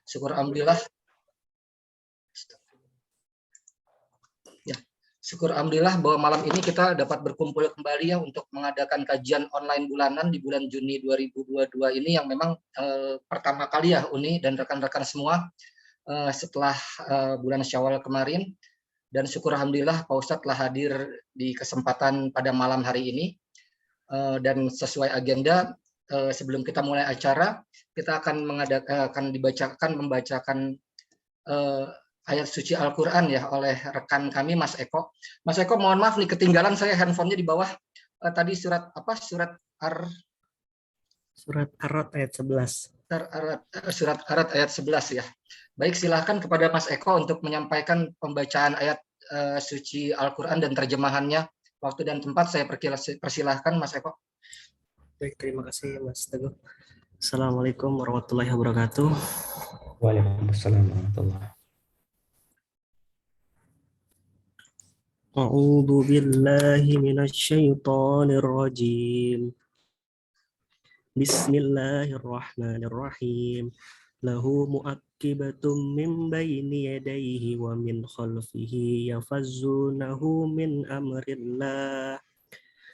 Syukur alhamdulillah. Ya, syukur alhamdulillah bahwa malam ini kita dapat berkumpul kembali ya untuk mengadakan kajian online bulanan di bulan Juni 2022 ini yang memang pertama kali ya Uni dan rekan-rekan semua setelah bulan Syawal kemarin. Dan syukur alhamdulillah Pak Ustadz telah hadir di kesempatan pada malam hari ini. Dan sesuai agenda, sebelum kita mulai acara, kita akan membacakan ayat suci Al-Quran ya oleh rekan kami Mas Eko. Mas Eko, mohon maaf nih ketinggalan saya handphonenya di bawah. Tadi surat apa? Surat Ar-Ra'd ayat 11. Surat Ar-Ra'd ayat 11 ya. Baik, silahkan kepada Mas Eko untuk menyampaikan pembacaan ayat suci Al-Quran dan terjemahannya. Waktu dan tempat saya persilahkan Mas Eko. Baik, terima kasih Mas Teguh. Assalamualaikum warahmatullahi wabarakatuh. Waalaikumsalam warahmatullahi wabarakatuh. A'udzu billahi minasyaitonir rajim. Bismillahirrahmanirrahim. Lahu mu'aqibatum min baini yadayhi wa min khalfihi yafazzunahu min amrillah.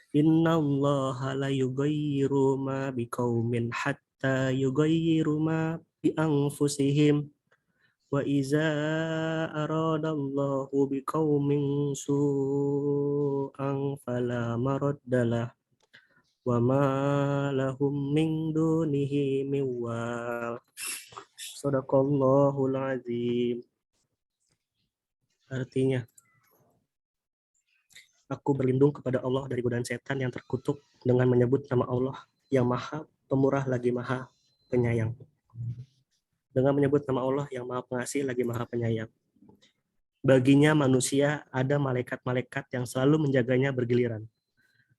Innallaha la yughayyiru ma biqaumin hatta yughayyiru ma bi anfusihim. Wa iza aradallahu biqaumin su'an fala maraddalah. Wa ma lahum min dunihi min wal. Shadaqallahul azim. Artinya, aku berlindung kepada Allah dari godaan setan yang terkutuk dengan menyebut nama Allah yang Maha Pemurah lagi Maha Penyayang. Dengan menyebut nama Allah yang Maha Pengasih lagi Maha Penyayang. Baginya manusia ada malaikat-malaikat yang selalu menjaganya bergiliran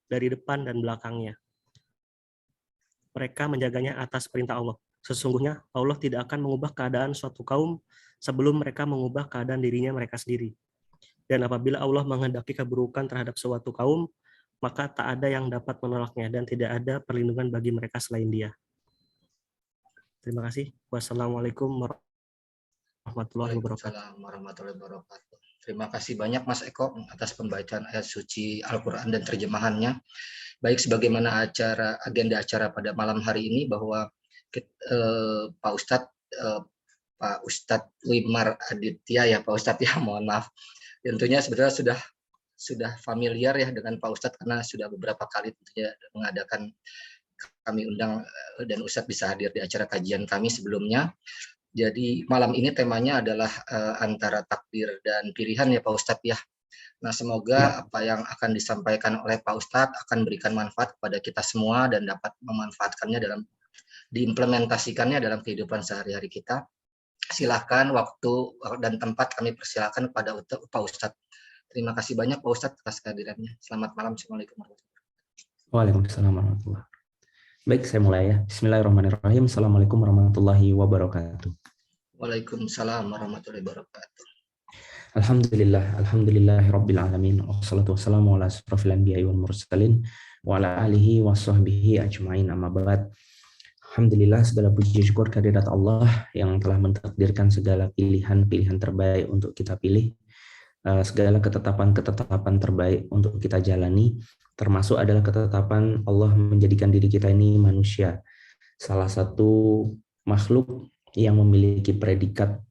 dari depan dan belakangnya. Mereka menjaganya atas perintah Allah. Sesungguhnya Allah tidak akan mengubah keadaan suatu kaum sebelum mereka mengubah keadaan dirinya mereka sendiri. Dan apabila Allah menghendaki keburukan terhadap suatu kaum, maka tak ada yang dapat menolaknya dan tidak ada perlindungan bagi mereka selain Dia. Terima kasih. Wassalamualaikum warahmatullahi wabarakatuh. Waalaikumsalam warahmatullahi wabarakatuh. Terima kasih banyak Mas Eko atas pembacaan ayat suci Al-Quran dan terjemahannya. Baik, sebagaimana agenda acara pada malam hari ini bahwa Pak Ustadz Wimar Aditya ya Pak Ustadz ya, mohon maaf. Tentunya sebenarnya sudah familiar ya dengan Pak Ustadz karena sudah beberapa kali tentunya mengadakan, kami undang dan Ustadz bisa hadir di acara kajian kami sebelumnya. Jadi malam ini temanya adalah antara takdir dan pilihan ya Pak Ustadz ya. Nah, semoga apa yang akan disampaikan oleh Pak Ustadz akan berikan manfaat kepada kita semua dan dapat memanfaatkannya diimplementasikannya dalam kehidupan sehari-hari kita. Silahkan waktu dan tempat kami persilakan kepada Pak Ustadz. Terima kasih banyak Pak Ustadz atas kehadirannya. Selamat malam. Assalamualaikum warahmatullahi wabarakatuh. Waalaikumsalam warahmatullahi wabarakatuh. Baik, saya mulai ya. Bismillahirrahmanirrahim. Assalamualaikum warahmatullahi wabarakatuh. Waalaikumsalam warahmatullahi wabarakatuh. Alhamdulillahirabbil alamin. Wassalatu wassalamu ala asrofil anbiya'i wal mursalin wa ala alihi wa sahbihi ajmain, amma ba'd. Alhamdulillah, segala puji syukur kehadirat Allah yang telah mentakdirkan segala pilihan-pilihan terbaik untuk kita pilih, segala ketetapan-ketetapan terbaik untuk kita jalani, termasuk adalah ketetapan Allah menjadikan diri kita ini manusia, salah satu makhluk yang memiliki predikat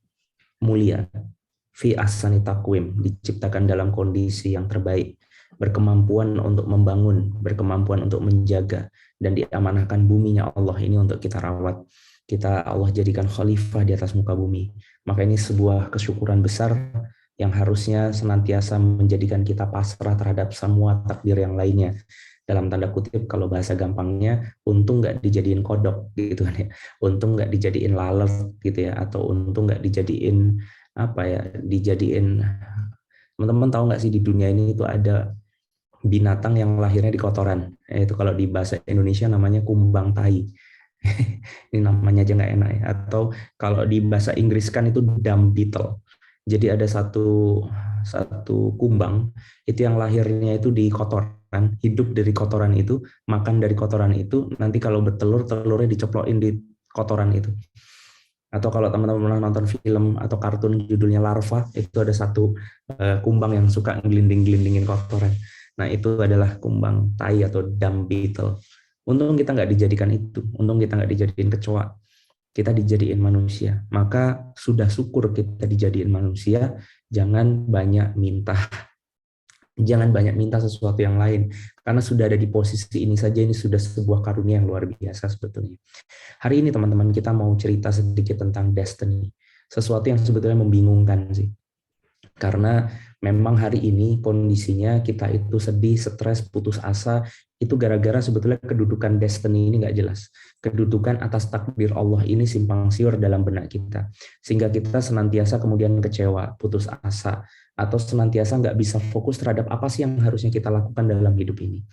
mulia, fi ahsani taqwim, diciptakan dalam kondisi yang terbaik, berkemampuan untuk membangun, berkemampuan untuk menjaga, dan diamanahkan buminya Allah ini untuk kita rawat. Allah jadikan khalifah di atas muka bumi. Maka ini sebuah kesyukuran besar yang harusnya senantiasa menjadikan kita pasrah terhadap semua takdir yang lainnya. Dalam tanda kutip, kalau bahasa gampangnya, untung nggak dijadiin kodok gitu kan ya. Untung nggak dijadiin lalat gitu ya, atau untung nggak dijadiin teman-teman tahu nggak sih di dunia ini itu ada binatang yang lahirnya di kotoran, itu kalau di bahasa Indonesia namanya kumbang tai. Ini namanya aja nggak enak ya. Atau kalau di bahasa Inggris kan itu dung beetle. Jadi ada satu kumbang itu yang lahirnya itu di kotoran, hidup dari kotoran itu, makan dari kotoran itu, nanti kalau bertelur, telurnya dicoplokin di kotoran itu. Atau kalau teman-teman pernah nonton film atau kartun judulnya Larva, itu ada satu kumbang yang suka ngelinding-gelindingin kotoran. Nah, itu adalah kumbang tai atau dung beetle. Untung kita nggak dijadikan itu, untung kita nggak dijadiin kecoa, kita dijadiin manusia. Maka sudah syukur kita dijadiin manusia, jangan banyak minta. Jangan banyak minta sesuatu yang lain, karena sudah ada di posisi ini saja, ini sudah sebuah karunia yang luar biasa sebetulnya. Hari ini teman-teman kita mau cerita sedikit tentang destiny, sesuatu yang sebetulnya membingungkan sih. Karena memang hari ini kondisinya kita itu sedih, stres, putus asa, itu gara-gara sebetulnya kedudukan destiny ini nggak jelas. Kedudukan atas takdir Allah ini simpang siur dalam benak kita. Sehingga kita senantiasa kemudian kecewa, putus asa, atau senantiasa nggak bisa fokus terhadap apa sih yang harusnya kita lakukan dalam hidup ini.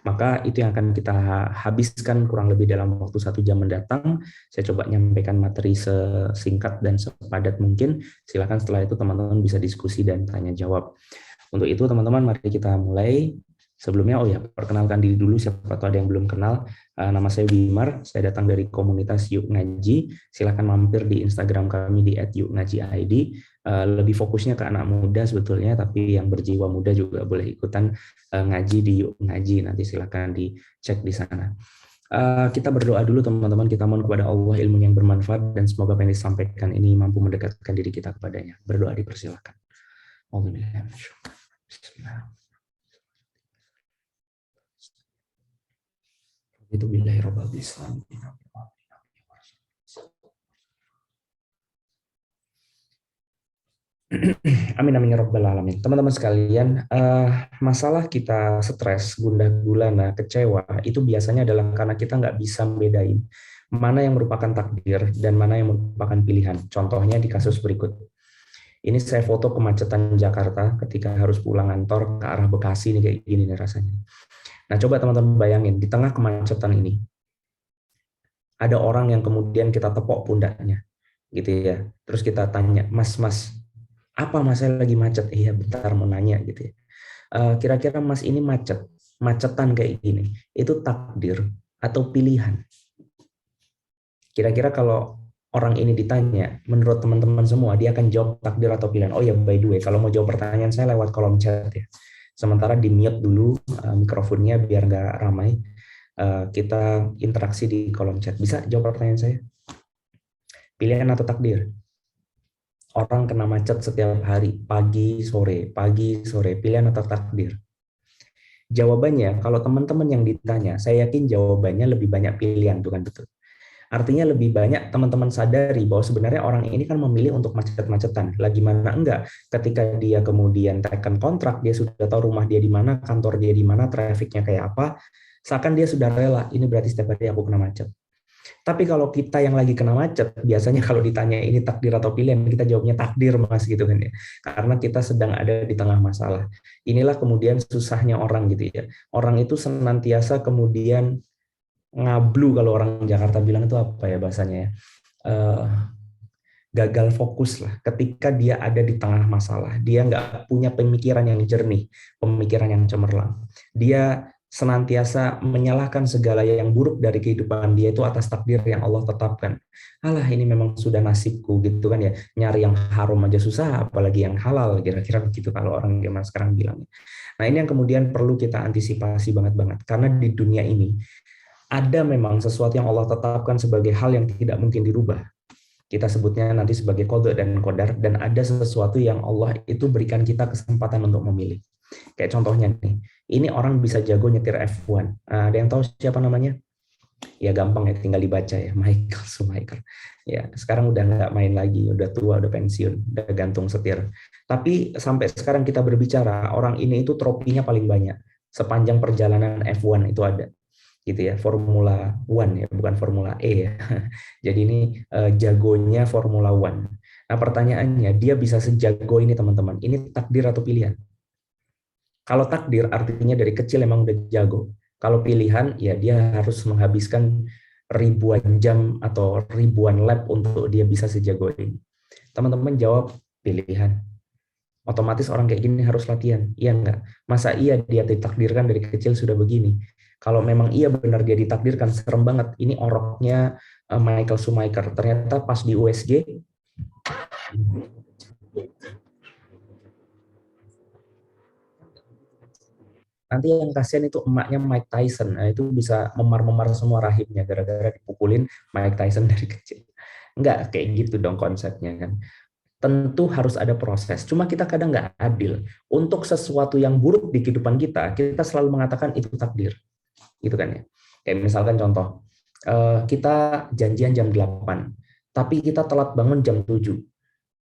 Maka itu yang akan kita habiskan kurang lebih dalam waktu 1 jam mendatang. Saya coba nyampaikan materi sesingkat dan sepadat mungkin. Silakan setelah itu teman-teman bisa diskusi dan tanya jawab. Untuk itu teman-teman mari kita mulai. Sebelumnya, perkenalkan diri dulu, siapa tahu ada yang belum kenal. Nama saya Wimar, saya datang dari komunitas Yuk Ngaji. Silakan mampir di Instagram kami di @yukngajiid. Lebih fokusnya ke anak muda sebetulnya, tapi yang berjiwa muda juga boleh ikutan ngaji di Yuk Ngaji. Nanti silakan dicek di sana. Kita berdoa dulu teman-teman, kita mohon kepada Allah ilmu yang bermanfaat dan semoga apa yang disampaikan ini mampu mendekatkan diri kita kepadanya. Berdoa dipersilakan. Bismillah. Itu Bismillahirrahmanirrahim. Amin amin ya rabbal alamin. Teman-teman sekalian, masalah kita stres, gundah gulana, kecewa itu biasanya adalah karena kita nggak bisa membedain mana yang merupakan takdir dan mana yang merupakan pilihan. Contohnya di kasus berikut. Ini saya foto kemacetan Jakarta ketika harus pulang kantor ke arah Bekasi nih, kayak gini nih rasanya. Nah, coba teman-teman bayangin, di tengah kemacetan ini, ada orang yang kemudian kita tepok pundaknya, gitu ya. Terus kita tanya, Mas, apa Mas saya lagi macet? Iya, bentar mau nanya, gitu ya. Kira-kira Mas ini macetan kayak gini, itu takdir atau pilihan? Kira-kira kalau orang ini ditanya, menurut teman-teman semua, dia akan jawab takdir atau pilihan. Oh ya, by the way, kalau mau jawab pertanyaan saya lewat kolom chat ya. Sementara di-mute dulu mikrofonnya biar nggak ramai. Kita interaksi di kolom chat. Bisa jawab pertanyaan saya? Pilihan atau takdir? Orang kena macet setiap hari, pagi, sore, pilihan atau takdir? Jawabannya, kalau teman-teman yang ditanya, saya yakin jawabannya lebih banyak pilihan, bukan betul. Artinya lebih banyak teman-teman sadari bahwa sebenarnya orang ini kan memilih untuk macet-macetan. Lagi mana enggak, ketika dia kemudian tekan kontrak, dia sudah tahu rumah dia di mana, kantor dia di mana, trafficnya kayak apa, seakan dia sudah rela, ini berarti setiap hari aku kena macet. Tapi kalau kita yang lagi kena macet, biasanya kalau ditanya ini takdir atau pilihan, kita jawabnya takdir Mas gitu kan ya. Karena kita sedang ada di tengah masalah. Inilah kemudian susahnya orang gitu ya. Orang itu senantiasa kemudian ngablu, kalau orang Jakarta bilang itu apa ya bahasanya ya, gagal fokus lah ketika dia ada di tengah masalah. Dia nggak punya pemikiran yang jernih, pemikiran yang cemerlang. Dia senantiasa menyalahkan segala yang buruk dari kehidupan dia itu atas takdir yang Allah tetapkan. Alah, ini memang sudah nasibku gitu kan ya, nyari yang haram aja susah apalagi yang halal, kira-kira begitu kalau orang zaman sekarang bilang. Nah, ini yang kemudian perlu kita antisipasi banget karena di dunia ini ada memang sesuatu yang Allah tetapkan sebagai hal yang tidak mungkin dirubah. Kita sebutnya nanti sebagai qada dan qadar, dan ada sesuatu yang Allah itu berikan kita kesempatan untuk memilih. Kayak contohnya nih, ini orang bisa jago nyetir F1. Ada yang tahu siapa namanya? Ya gampang ya, tinggal dibaca ya, Michael Schumacher. Ya, sekarang udah nggak main lagi, udah tua, udah pensiun, udah gantung setir. Tapi sampai sekarang kita berbicara, orang ini itu tropinya paling banyak. Sepanjang perjalanan F1 itu ada. Gitu ya, Formula One ya, bukan Formula E ya. Jadi ini jagonya Formula One. Nah, pertanyaannya, dia bisa sejago ini teman-teman, ini takdir atau pilihan? Kalau takdir artinya dari kecil emang udah jago. Kalau pilihan ya dia harus menghabiskan ribuan jam atau ribuan lap untuk dia bisa sejago ini. Teman-teman jawab pilihan. Otomatis orang kayak gini harus latihan. Iya enggak? Masa iya dia ditakdirkan dari kecil sudah begini? Kalau memang iya benar dia ditakdirkan, serem banget. Ini oroknya Michael Schumacher. Ternyata pas di USG, nanti yang kasihan itu emaknya Mike Tyson. Nah, itu bisa memar-memar semua rahimnya gara-gara dipukulin Mike Tyson dari kecil. Enggak kayak gitu dong konsepnya kan. Tentu harus ada proses. Cuma kita kadang nggak adil. Untuk sesuatu yang buruk di kehidupan kita, kita selalu mengatakan itu takdir. Gitu kan ya. Kayak misalkan contoh, kita janjian jam 8, tapi kita telat bangun jam 7.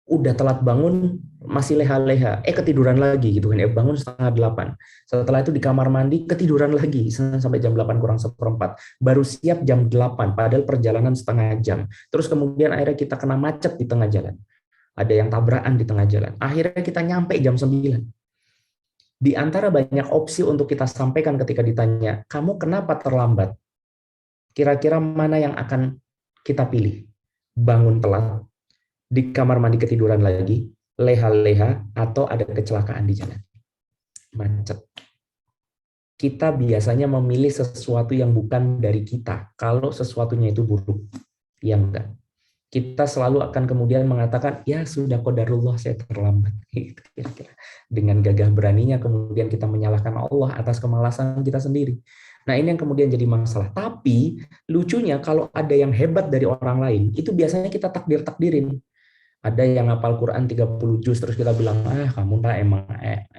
Udah telat bangun, masih leha-leha, ketiduran lagi gitu kan, bangun setengah 8. Setelah itu di kamar mandi, ketiduran lagi sampai jam 8 kurang seperempat. Baru siap jam 8, padahal perjalanan setengah jam. Terus kemudian akhirnya kita kena macet di tengah jalan. Ada yang tabrakan di tengah jalan. Akhirnya kita nyampe jam 9. Di antara banyak opsi untuk kita sampaikan ketika ditanya, kamu kenapa terlambat? Kira-kira mana yang akan kita pilih? Bangun telat, di kamar mandi ketiduran lagi, leha-leha, atau ada kecelakaan di jalan. Macet. Kita biasanya memilih sesuatu yang bukan dari kita, kalau sesuatunya itu buruk. Ya enggak. Kita selalu akan kemudian mengatakan, ya sudah qadarullah saya terlambat. Kira-kira. Dengan gagah beraninya kemudian kita menyalahkan Allah atas kemalasan kita sendiri. Nah ini yang kemudian jadi masalah. Tapi lucunya kalau ada yang hebat dari orang lain, itu biasanya kita takdir-takdirin. Ada yang hafal Quran 30 juz terus kita bilang, kamu tak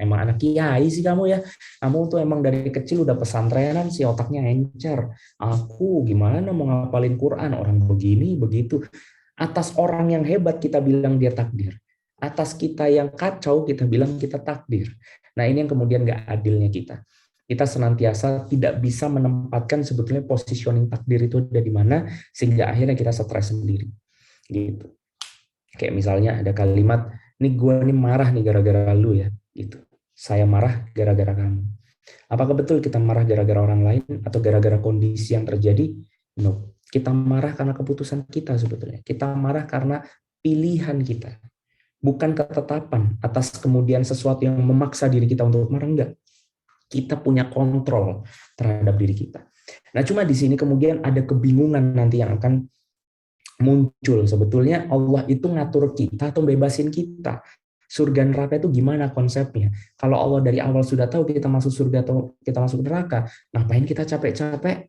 emang anak kiai sih kamu ya. Kamu tuh emang dari kecil udah pesantrenan sih, otaknya encer. Aku gimana mau ngapalin Quran, orang begini begitu. Atas orang yang hebat kita bilang dia takdir. Atas kita yang kacau kita bilang kita takdir. Nah ini yang kemudian nggak adilnya kita. Kita senantiasa tidak bisa menempatkan sebetulnya positioning takdir itu ada di mana, sehingga akhirnya kita stres sendiri. Gitu. Kayak misalnya ada kalimat, nih gue nih marah nih gara-gara lu ya, gitu. Saya marah gara-gara kamu. Apakah betul kita marah gara-gara orang lain atau gara-gara kondisi yang terjadi? No. Kita marah karena keputusan kita sebetulnya. Kita marah karena pilihan kita. Bukan ketetapan atas kemudian sesuatu yang memaksa diri kita untuk marah, enggak. Kita punya kontrol terhadap diri kita. Nah, cuma di sini kemudian ada kebingungan nanti yang akan muncul. Sebetulnya Allah itu ngatur kita atau bebasin kita. Surga neraka itu gimana konsepnya? Kalau Allah dari awal sudah tahu kita masuk surga atau kita masuk neraka, ngapain kita capek-capek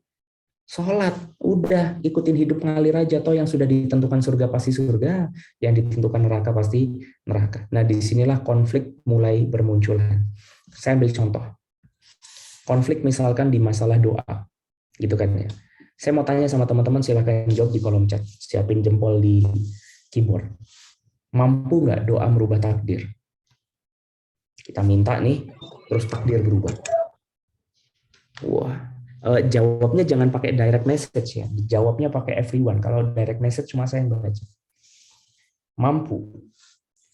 sholat? Udah ikutin hidup ngalir aja, toh yang sudah ditentukan surga pasti surga, yang ditentukan neraka pasti neraka. Nah disinilah konflik mulai bermunculan. Saya ambil contoh. Konflik misalkan di masalah doa, gitu kan ya. Saya mau tanya sama teman-teman, silahkan jawab di kolom chat. Siapin jempol di keyboard. Mampu nggak doa merubah takdir? Kita minta nih, terus takdir berubah. Wah, jawabnya jangan pakai direct message ya. Jawabnya pakai everyone. Kalau direct message cuma saya yang baca. Mampu.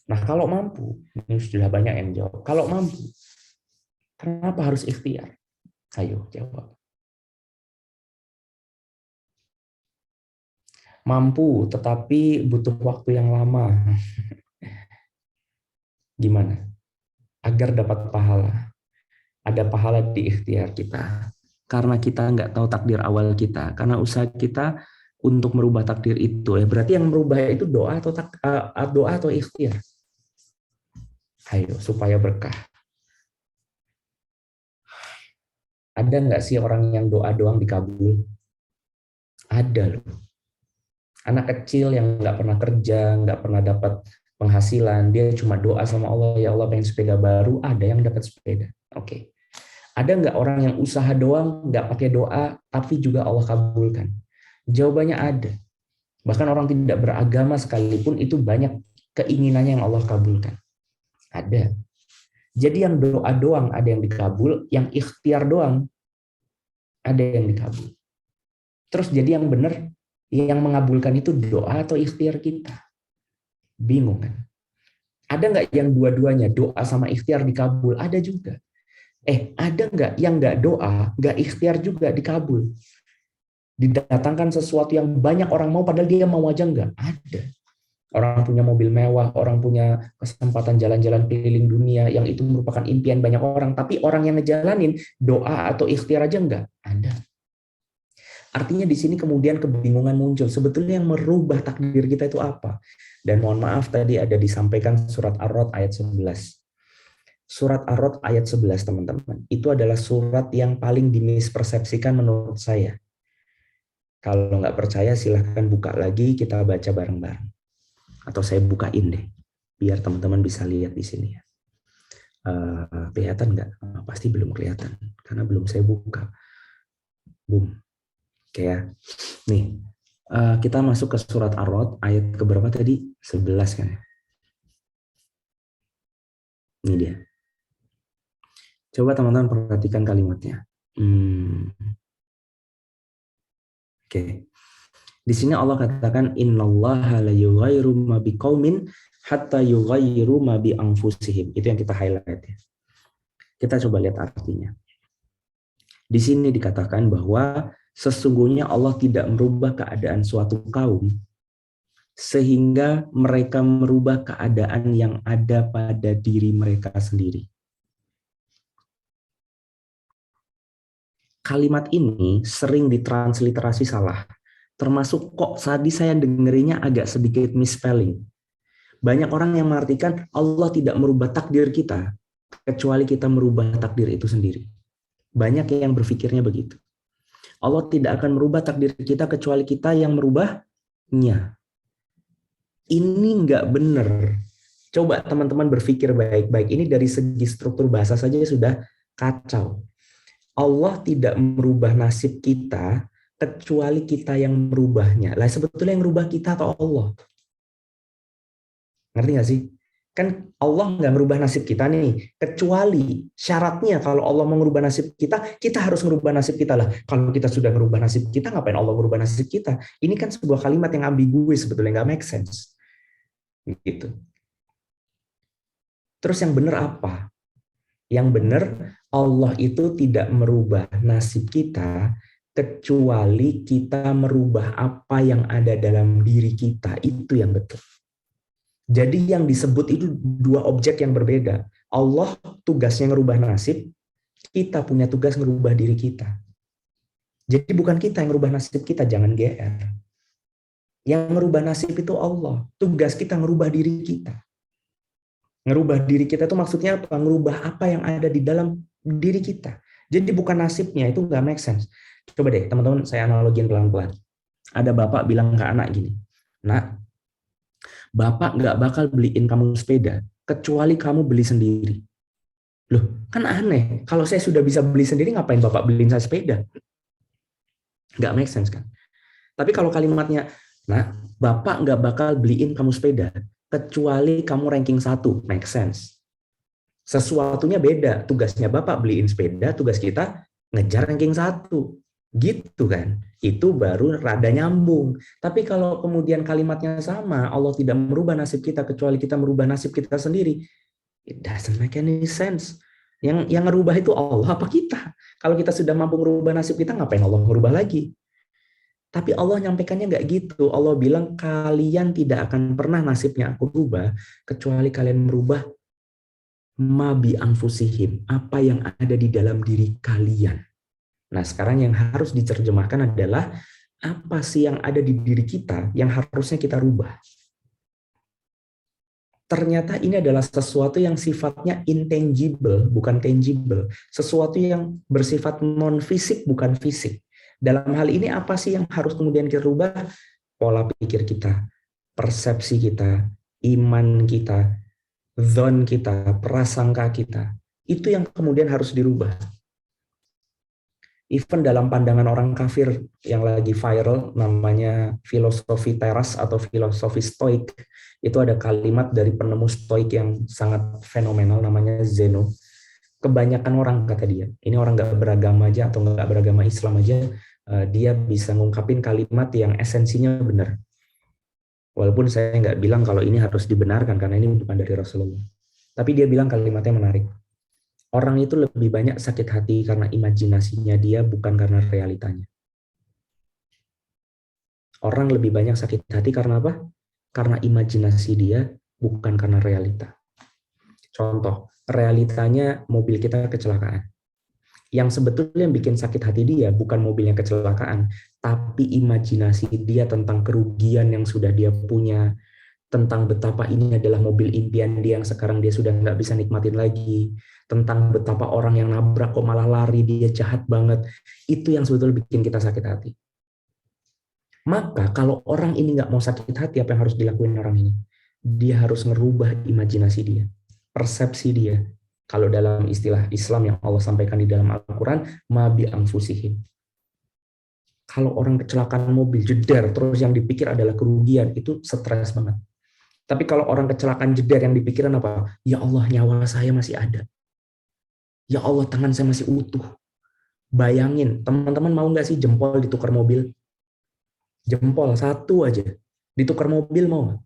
Nah kalau mampu, ini sudah banyak yang jawab. Kalau mampu, kenapa harus ikhtiar? Ayo jawab. Mampu, tetapi butuh waktu yang lama. Gimana? Agar dapat pahala. Ada pahala di ikhtiar kita. Karena kita nggak tahu takdir awal kita. Karena usaha kita untuk merubah takdir itu. Berarti yang merubah itu doa atau ikhtiar. Ayo, supaya berkah. Ada nggak sih orang yang doa doang dikabul? Ada loh. Anak kecil yang nggak pernah kerja, nggak pernah dapat penghasilan, dia cuma doa sama Allah, ya Allah pengen sepeda baru, ada yang dapat sepeda. Oke. Ada nggak orang yang usaha doang, nggak pakai doa, tapi juga Allah kabulkan? Jawabannya ada. Bahkan orang tidak beragama sekalipun itu banyak keinginannya yang Allah kabulkan. Ada. Jadi yang doa doang ada yang dikabul, yang ikhtiar doang ada yang dikabul. Terus jadi yang benar, yang mengabulkan itu doa atau ikhtiar kita? Bingung kan? Ada nggak yang dua-duanya, doa sama ikhtiar dikabul? Ada juga. Ada nggak yang nggak doa, nggak ikhtiar juga dikabul? Didatangkan sesuatu yang banyak orang mau, padahal dia mau aja nggak? Ada. Orang punya mobil mewah, orang punya kesempatan jalan-jalan keliling dunia, yang itu merupakan impian banyak orang, tapi orang yang ngejalanin doa atau ikhtiar aja nggak? Ada. Artinya di sini kemudian kebingungan muncul. Sebetulnya yang merubah takdir kita itu apa? Dan mohon maaf tadi ada disampaikan surat Ar-Rod ayat 11. Surat Ar-Rod ayat 11 teman-teman. Itu adalah surat yang paling dimispersepsikan menurut saya. Kalau nggak percaya silahkan buka lagi, kita baca bareng-bareng. Atau saya bukain deh, biar teman-teman bisa lihat di sini ya. Kelihatan nggak? Pasti belum kelihatan, karena belum saya buka. Boom. Oke ya. Nih, kita masuk ke surat Ar-Rod ayat keberapa tadi? 11 kan ya? Ini dia. Coba teman-teman perhatikan kalimatnya. Oke. Di sini Allah katakan innallaha la yughayyiru ma biqaumin hatta yughayyiru ma bi anfusihim. Itu yang kita highlight ya. Kita coba lihat artinya. Di sini dikatakan bahwa sesungguhnya Allah tidak merubah keadaan suatu kaum sehingga mereka merubah keadaan yang ada pada diri mereka sendiri. Kalimat ini sering ditransliterasi salah. Termasuk kok tadi saya dengerinnya agak sedikit misspelling. Banyak orang yang mengartikan Allah tidak merubah takdir kita kecuali kita merubah takdir itu sendiri. Banyak yang berpikirnya begitu. Allah tidak akan merubah takdir kita kecuali kita yang merubahnya. Ini nggak benar. Coba teman-teman berpikir baik-baik. Ini dari segi struktur bahasa saja sudah kacau. Allah tidak merubah nasib kita kecuali kita yang merubahnya. Lah sebetulnya yang merubah kita atau Allah? Ngerti nggak sih? Kan Allah nggak merubah nasib kita nih, kecuali syaratnya kalau Allah mau merubah nasib kita, kita harus merubah nasib kita lah. Kalau kita sudah merubah nasib kita, ngapain Allah merubah nasib kita? Ini kan sebuah kalimat yang ambigu sebetulnya, nggak make sense. Gitu. Terus yang benar apa? Yang benar Allah itu tidak merubah nasib kita kecuali kita merubah apa yang ada dalam diri kita. Itu yang betul. Jadi yang disebut itu dua objek yang berbeda. Allah tugasnya ngerubah nasib, kita punya tugas ngerubah diri kita. Jadi bukan kita yang ngerubah nasib kita, jangan GR. Yang ngerubah nasib itu Allah. Tugas kita ngerubah diri kita. Ngerubah diri kita itu maksudnya apa? Ngerubah apa yang ada di dalam diri kita. Jadi bukan nasibnya, itu nggak make sense. Coba deh teman-teman saya analogin pelan-pelan. Ada bapak bilang ke anak gini, "Nak, Bapak nggak bakal beliin kamu sepeda, kecuali kamu beli sendiri." Loh, kan aneh. Kalau saya sudah bisa beli sendiri, ngapain Bapak beliin saya sepeda? Nggak make sense kan? Tapi kalau kalimatnya, "Nah, Bapak nggak bakal beliin kamu sepeda, kecuali kamu ranking 1, make sense. Sesuatunya beda. Tugasnya Bapak beliin sepeda, tugas kita ngejar ranking 1. Gitu kan, itu baru rada nyambung. Tapi kalau kemudian kalimatnya sama, Allah tidak merubah nasib kita kecuali kita merubah nasib kita sendiri, it doesn't make any sense. Yang ngerubah itu Allah apa kita? Kalau kita sudah mampu merubah nasib kita, ngapain Allah merubah lagi? Tapi Allah nyampaikannya nggak gitu. Allah bilang kalian tidak akan pernah nasibnya aku rubah kecuali kalian merubah ma bi anfusihim, apa yang ada di dalam diri kalian. Nah, sekarang yang harus diterjemahkan adalah apa sih yang ada di diri kita yang harusnya kita rubah. Ternyata ini adalah sesuatu yang sifatnya intangible, bukan tangible. Sesuatu yang bersifat non-fisik, bukan fisik. Dalam hal ini apa sih yang harus kemudian kita rubah? Pola pikir kita, persepsi kita, iman kita, dzon kita, prasangka kita. Itu yang kemudian harus dirubah. Even dalam pandangan orang kafir yang lagi viral, namanya filosofi teras atau filosofi stoik, itu ada kalimat dari penemu stoik yang sangat fenomenal, namanya Zeno. Kebanyakan orang, kata dia, ini orang nggak beragama aja atau nggak beragama Islam aja, dia bisa ngungkapin kalimat yang esensinya benar. Walaupun saya nggak bilang kalau ini harus dibenarkan, karena ini bukan dari Rasulullah. Tapi dia bilang kalimatnya menarik. Orang itu lebih banyak sakit hati karena imajinasinya dia, bukan karena realitanya. Orang lebih banyak sakit hati karena apa? Karena imajinasi dia, bukan karena realita. Contoh, realitanya mobil kita kecelakaan. Yang sebetulnya yang bikin sakit hati dia bukan mobilnya kecelakaan, tapi imajinasi dia tentang kerugian yang sudah dia punya, tentang betapa ini adalah mobil impian dia yang sekarang dia sudah nggak bisa nikmatin lagi, tentang betapa orang yang nabrak kok malah lari, dia jahat banget, itu yang sebetulnya bikin kita sakit hati. Maka kalau orang ini nggak mau sakit hati, apa yang harus dilakuin orang ini? Dia harus merubah imajinasi dia, persepsi dia. Kalau dalam istilah Islam yang Allah sampaikan di dalam Al-Quran, ma bi anfusihim. Kalau orang kecelakaan mobil, jedar, terus yang dipikir adalah kerugian, itu stres banget. Tapi kalau orang kecelakaan jedar, yang dipikiran apa? Ya Allah, nyawa saya masih ada. Ya Allah, tangan saya masih utuh. Bayangin, teman-teman mau nggak sih jempol ditukar mobil? Jempol, satu aja. Ditukar mobil mau nggak?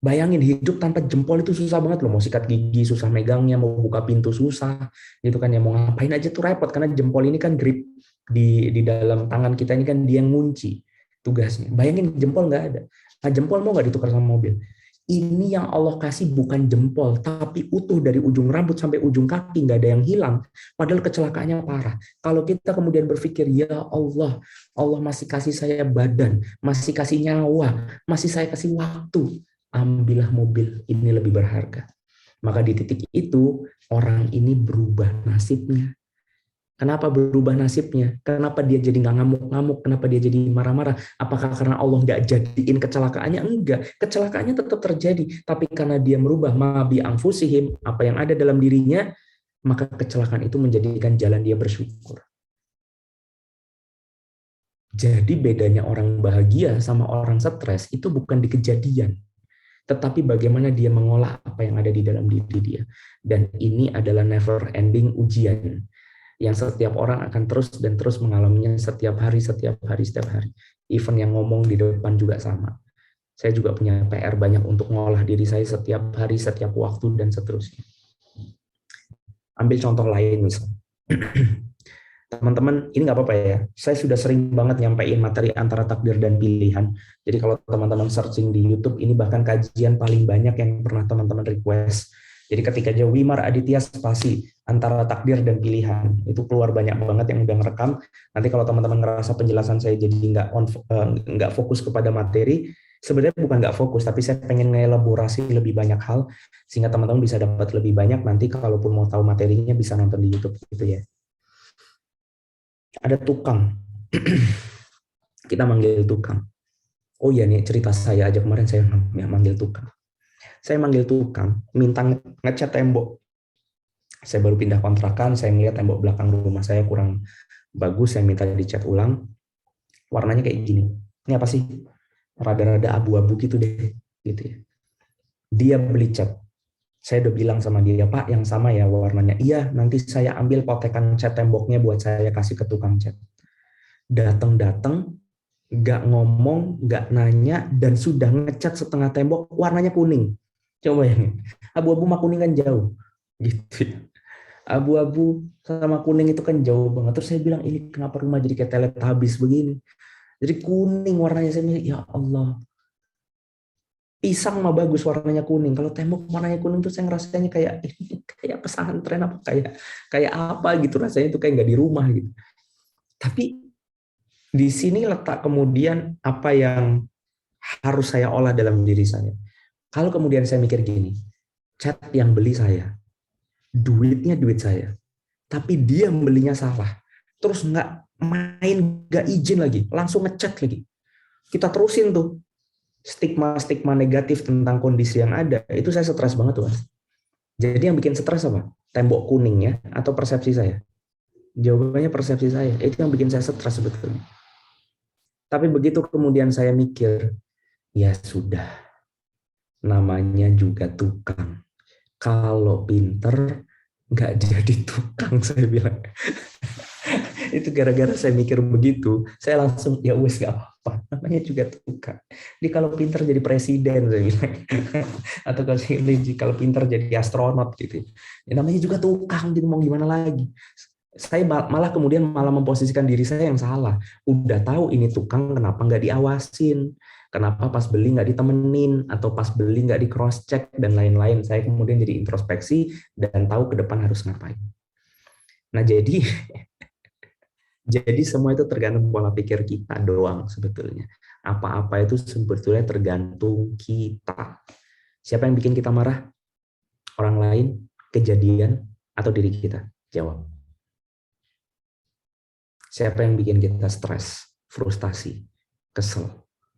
Bayangin, hidup tanpa jempol itu susah banget loh. Mau sikat gigi, susah megangnya, mau buka pintu susah. Gitu kan ya, mau ngapain aja tuh repot. Karena jempol ini kan grip di dalam tangan kita ini kan dia ngunci tugasnya. Bayangin jempol nggak ada. Nah, jempol mau nggak ditukar sama mobil? Ini yang Allah kasih bukan jempol, tapi utuh dari ujung rambut sampai ujung kaki, nggak ada yang hilang. Padahal kecelakaannya parah. Kalau kita kemudian berpikir, ya Allah, Allah masih kasih saya badan, masih kasih nyawa, masih saya kasih waktu, ambillah mobil, ini lebih berharga. Maka di titik itu, orang ini berubah nasibnya. Kenapa berubah nasibnya? Kenapa dia jadi nggak ngamuk-ngamuk? Kenapa dia jadi marah-marah? Apakah karena Allah nggak jadiin kecelakaannya? Enggak. Kecelakaannya tetap terjadi. Tapi karena dia merubah mabi anfusihim, apa yang ada dalam dirinya, maka kecelakaan itu menjadikan jalan dia bersyukur. Jadi bedanya orang bahagia sama orang stres itu bukan di kejadian, tetapi bagaimana dia mengolah apa yang ada di dalam diri dia. Dan ini adalah never ending ujian yang setiap orang akan terus dan terus mengalaminya setiap hari. Even yang ngomong di depan juga sama. Saya juga punya PR banyak untuk mengolah diri saya setiap hari, setiap waktu, dan seterusnya. Ambil contoh lain misalnya. Teman-teman, ini nggak apa-apa ya. Saya sudah sering banget nyampein materi antara takdir dan pilihan. Jadi kalau teman-teman searching di YouTube, ini bahkan kajian paling banyak yang pernah teman-teman request. Jadi ketika aja Wimar Aditya spasi antara takdir dan pilihan, itu keluar banyak banget yang udah ngerekam. Nanti kalau teman-teman ngerasa penjelasan saya jadi nggak fokus kepada materi, sebenarnya bukan nggak fokus, tapi saya pengen ngelaborasi lebih banyak hal, sehingga teman-teman bisa dapat lebih banyak. Nanti kalaupun mau tahu materinya bisa nonton di YouTube gitu ya. Ada tukang, kita manggil tukang. Oh iya nih cerita saya aja, kemarin saya manggil tukang. Saya manggil tukang, minta ngecat tembok. Saya baru pindah kontrakan, saya ngeliat tembok belakang rumah saya kurang bagus, saya minta dicat ulang. Warnanya kayak gini. Ini apa sih? Rada-rada abu-abu gitu deh, gitu ya. Dia beli cat. Saya udah bilang sama dia, Pak, yang sama ya warnanya. Iya, nanti saya ambil potekan cat temboknya buat saya kasih ke tukang cat. Datang, nggak ngomong, nggak nanya, dan sudah ngecat setengah tembok, warnanya kuning. Coba ya, abu-abu sama kuning kan jauh, gitu. Abu-abu sama kuning itu kan jauh banget. Terus saya bilang, ini kenapa rumah jadi kayak Teletubbies begini? Jadi kuning warnanya, saya bilang, ya Allah. Pisang mah bagus warnanya kuning. Kalau tembok warnanya kuning tuh saya ngerasanya kayak pesantren apa kayak apa gitu, rasanya itu kayak nggak di rumah gitu. Tapi di sini letak kemudian apa yang harus saya olah dalam diri saya. Kalau kemudian saya mikir gini, cat yang beli saya, duitnya duit saya, tapi dia belinya salah, terus nggak izin lagi, langsung ngecat lagi. Kita terusin tuh stigma negatif tentang kondisi yang ada, itu saya stres banget tuh, Mas. Jadi yang bikin stres apa? Tembok kuningnya atau persepsi saya? Jawabannya persepsi saya. Itu yang bikin saya stres sebetulnya. Tapi begitu kemudian saya mikir, ya sudah, namanya juga tukang. Kalau pinter, nggak jadi tukang, saya bilang. Itu gara-gara saya mikir begitu, saya langsung, ya wes nggak apa-apa, namanya juga tukang. Jadi kalau pinter jadi presiden, saya bilang. Atau kalau pinter jadi astronot gitu. Ya, namanya juga tukang, jadi mau gimana lagi. Saya malah kemudian memposisikan diri saya yang salah. Udah tahu ini tukang, kenapa nggak diawasin? Kenapa pas beli nggak ditemenin? Atau pas beli nggak di cross check dan lain-lain? Saya kemudian jadi introspeksi dan tahu ke depan harus ngapain. Nah jadi Jadi semua itu tergantung pola pikir kita doang sebetulnya. Apa-apa itu sebetulnya tergantung kita. Siapa yang bikin kita marah? Orang lain, kejadian, atau diri kita? Jawab. Siapa yang bikin kita stres, frustasi, kesel?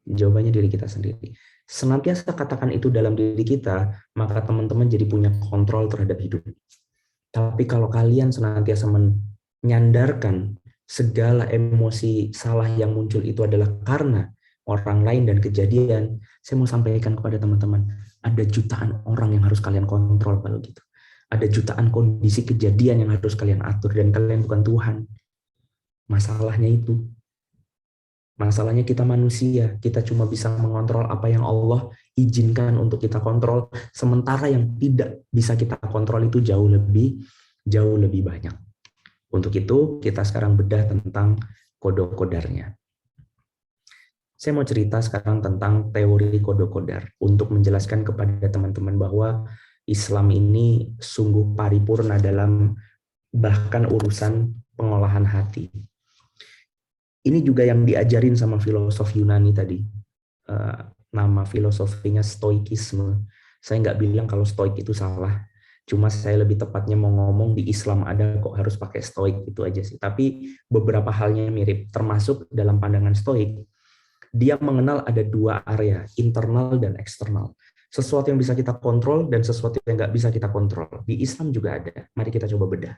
Jawabannya diri kita sendiri. Senantiasa katakan itu dalam diri kita, maka teman-teman jadi punya kontrol terhadap hidup. Tapi kalau kalian senantiasa menyandarkan segala emosi salah yang muncul itu adalah karena orang lain dan kejadian, saya mau sampaikan kepada teman-teman, ada jutaan orang yang harus kalian kontrol kalau gitu. Ada jutaan kondisi kejadian yang harus kalian atur, dan kalian bukan Tuhan. Masalahnya itu. Masalahnya kita manusia, kita cuma bisa mengontrol apa yang Allah izinkan untuk kita kontrol, sementara yang tidak bisa kita kontrol itu jauh lebih banyak. Untuk itu, kita sekarang bedah tentang kodok-kodarnya. Saya mau cerita sekarang tentang teori kodok-kodar untuk menjelaskan kepada teman-teman bahwa Islam ini sungguh paripurna dalam bahkan urusan pengolahan hati. Ini juga yang diajarin sama filosof Yunani tadi. Nama filosofinya stoikisme. Saya nggak bilang kalau stoik itu salah. Cuma saya lebih tepatnya mau ngomong di Islam ada kok harus pakai stoik, itu aja sih. Tapi beberapa halnya mirip. Termasuk dalam pandangan stoik, dia mengenal ada dua area, internal dan eksternal. Sesuatu yang bisa kita kontrol dan sesuatu yang nggak bisa kita kontrol. Di Islam juga ada. Mari kita coba bedah.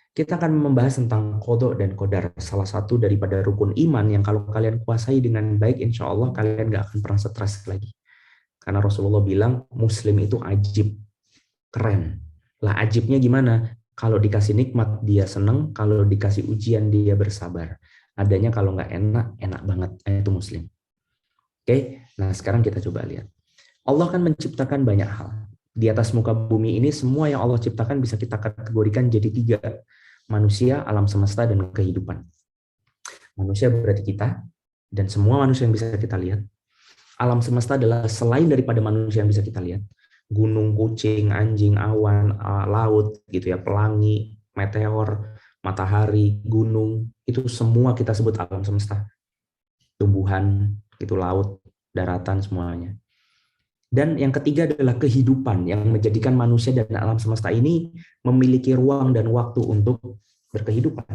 Kita akan membahas tentang kodok dan kodar, salah satu daripada rukun iman yang kalau kalian kuasai dengan baik, insya Allah kalian nggak akan pernah stres lagi. Karena Rasulullah bilang, Muslim itu ajib, keren. Lah ajibnya gimana? Kalau dikasih nikmat, dia seneng. Kalau dikasih ujian, dia bersabar. Adanya kalau nggak enak, enak banget. Itu Muslim. Oke, nah sekarang kita coba lihat. Allah kan menciptakan banyak hal. Di atas muka bumi ini, semua yang Allah ciptakan bisa kita kategorikan jadi 3. Manusia, alam semesta, dan kehidupan. Manusia berarti kita, dan semua manusia yang bisa kita lihat. Alam semesta adalah selain daripada manusia yang bisa kita lihat. Gunung, kucing, anjing, awan, laut, gitu ya, pelangi, meteor, matahari, gunung, itu semua kita sebut alam semesta. Tumbuhan, itu laut, daratan, semuanya. Dan yang ketiga adalah kehidupan yang menjadikan manusia dan alam semesta ini memiliki ruang dan waktu untuk berkehidupan.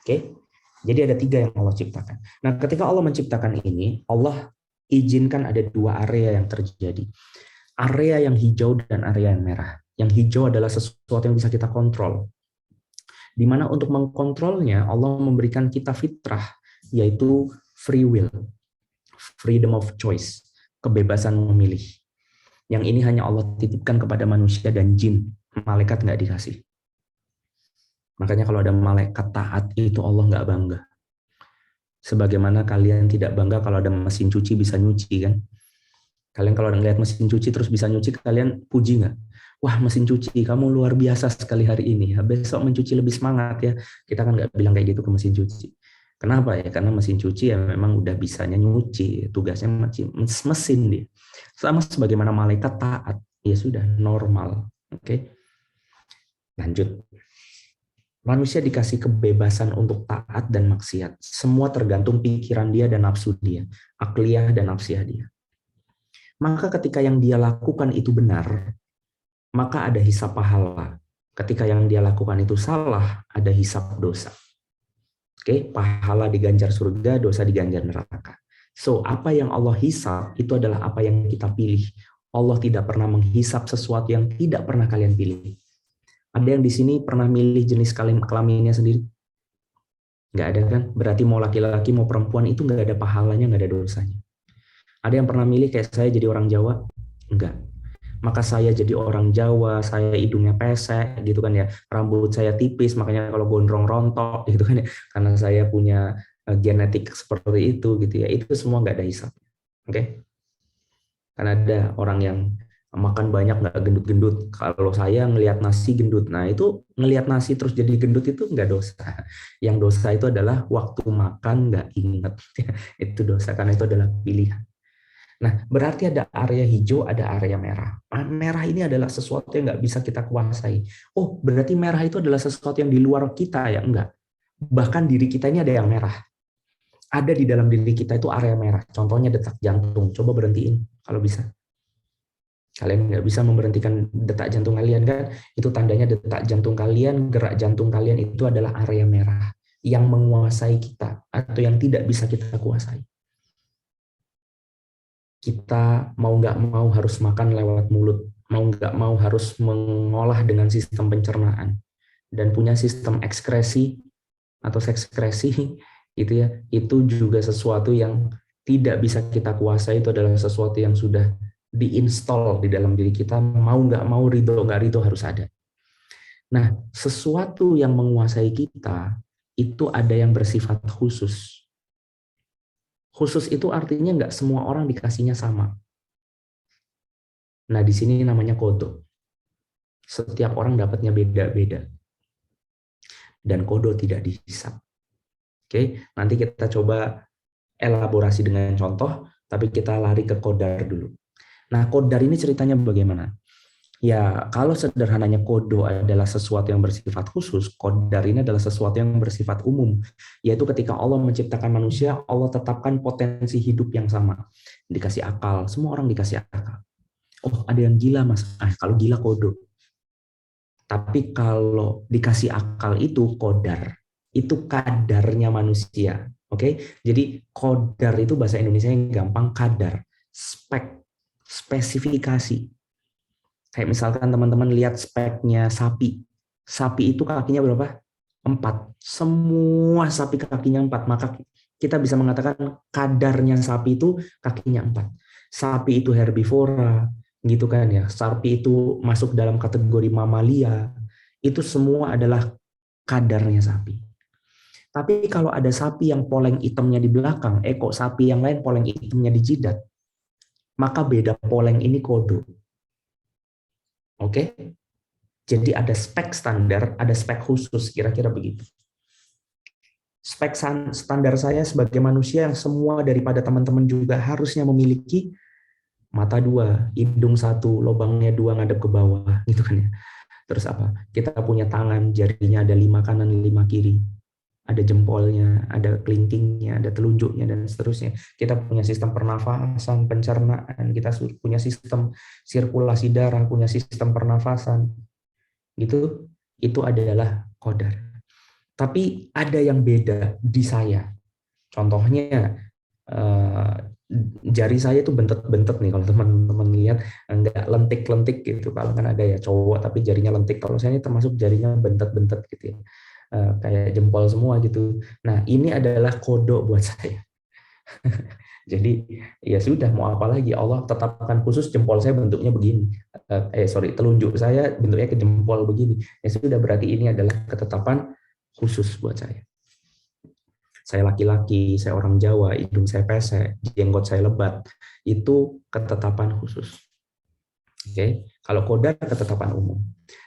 Oke? Jadi ada 3 yang Allah ciptakan. Nah, ketika Allah menciptakan ini, Allah izinkan ada 2 area yang terjadi. Area yang hijau dan area yang merah. Yang hijau adalah sesuatu yang bisa kita kontrol. Di mana untuk mengkontrolnya, Allah memberikan kita fitrah, yaitu free will, freedom of choice, kebebasan memilih. Yang ini hanya Allah titipkan kepada manusia dan jin. Malaikat nggak dikasih. Makanya kalau ada malaikat taat, itu Allah nggak bangga. Sebagaimana kalian tidak bangga kalau ada mesin cuci bisa nyuci, kan? Kalian kalau ngeliat mesin cuci terus bisa nyuci, kalian puji nggak? Wah, mesin cuci, kamu luar biasa sekali hari ini. Besok mencuci lebih semangat ya. Kita kan nggak bilang kayak gitu ke mesin cuci. Kenapa ya? Karena mesin cuci ya memang udah bisanya nyuci. Tugasnya mesin dia. Sama sebagaimana malaikat taat, ya sudah normal. Oke. Lanjut. Manusia dikasih kebebasan untuk taat dan maksiat. Semua tergantung pikiran dia dan nafsu dia, akliyah dan nafsiyah dia. Maka ketika yang dia lakukan itu benar, maka ada hisab pahala. Ketika yang dia lakukan itu salah, ada hisab dosa. Oke, pahala diganjar surga, dosa diganjar neraka. So, apa yang Allah hisab itu adalah apa yang kita pilih. Allah tidak pernah menghisab sesuatu yang tidak pernah kalian pilih. Ada yang di sini pernah milih jenis kelaminnya sendiri? Nggak ada kan? Berarti mau laki-laki mau perempuan itu nggak ada pahalanya, nggak ada dosanya. Ada yang pernah milih kayak saya jadi orang Jawa? Enggak. Maka saya jadi orang Jawa, saya hidungnya pesek gitu kan ya, rambut saya tipis, makanya kalau gondrong rontok gitu kan ya, karena saya punya genetik seperti itu gitu ya, itu semua nggak ada hisab. Oke? Karena ada orang yang makan banyak nggak gendut-gendut. Kalau saya ngelihat nasi gendut, nah itu ngelihat nasi terus jadi gendut itu nggak dosa. Yang dosa itu adalah waktu makan nggak inget. Itu dosa, karena itu adalah pilihan. Nah, berarti ada area hijau, ada area merah. Merah ini adalah sesuatu yang nggak bisa kita kuasai. Oh, berarti merah itu adalah sesuatu yang di luar kita ya? Enggak. Bahkan diri kita ini ada yang merah. Ada di dalam diri kita itu area merah. Contohnya detak jantung. Coba berhentiin kalau bisa. Kalian nggak bisa memberhentikan detak jantung kalian kan? Itu tandanya detak jantung kalian, gerak jantung kalian itu adalah area merah yang menguasai kita atau yang tidak bisa kita kuasai. Kita mau nggak mau harus makan lewat mulut, mau nggak mau harus mengolah dengan sistem pencernaan dan punya sistem ekskresi atau sekskresi itu ya, itu juga sesuatu yang tidak bisa kita kuasai. Itu adalah sesuatu yang sudah diinstal di dalam diri kita, mau nggak mau, ridho nggak ridho harus ada. Nah, sesuatu yang menguasai kita itu ada yang bersifat khusus. Khusus itu artinya nggak semua orang dikasihnya sama. Nah, di sini namanya kodo. Setiap orang dapatnya beda-beda. Dan kodo tidak dihisap. Oke, nanti kita coba elaborasi dengan contoh, tapi kita lari ke kodar dulu. Nah, kodar ini ceritanya bagaimana? Ya, kalau sederhananya kodo adalah sesuatu yang bersifat khusus, kodar ini adalah sesuatu yang bersifat umum. Yaitu ketika Allah menciptakan manusia, Allah tetapkan potensi hidup yang sama. Dikasih akal, semua orang dikasih akal. Oh, ada yang gila, Mas. Kalau gila kodo. Tapi kalau dikasih akal itu kodar. Itu kadarnya manusia. Oke? Jadi kodar itu bahasa Indonesia yang gampang, kadar, spek, spesifikasi. Kayak misalkan teman-teman lihat speknya sapi. Sapi itu kakinya berapa? 4. Semua sapi kakinya 4. Maka kita bisa mengatakan kadarnya sapi itu kakinya 4. Sapi itu herbivora, gitu kan ya. Sapi itu masuk dalam kategori mamalia. Itu semua adalah kadarnya sapi. Tapi kalau ada sapi yang poleng hitamnya di belakang, kok sapi yang lain poleng hitamnya di jidat, maka beda poleng ini kodo. Oke? Jadi ada spek standar, ada spek khusus, kira-kira begitu. Spek standar saya sebagai manusia yang semua daripada teman-teman juga harusnya memiliki mata 2, hidung 1, lubangnya 2 ngadep ke bawah, gitu kan ya. Terus apa? Kita punya tangan, jarinya ada 5 kanan, 5 kiri. Ada jempolnya, ada kelingkingnya, ada telunjuknya, dan seterusnya. Kita punya sistem pernafasan, pencernaan, kita punya sistem sirkulasi darah, punya sistem pernafasan. Gitu, itu adalah kodar. Tapi ada yang beda di saya. Contohnya, jari saya itu bentet-bentet nih, kalau teman-teman lihat, enggak lentik-lentik gitu. Kalau kan ada ya cowok tapi jarinya lentik, kalau saya ini termasuk jarinya bentet-bentet gitu ya. Kayak jempol semua gitu. Nah, ini adalah kodo buat saya. Jadi ya sudah, mau apa lagi, Allah tetapkan khusus jempol saya bentuknya begini. Telunjuk saya bentuknya ke jempol begini. Ya sudah, berarti ini adalah ketetapan khusus buat saya. Saya laki-laki, saya orang Jawa, hidung saya pesek, jenggot saya lebat. Itu ketetapan khusus. Oke, kalau kodar ketetapan umum.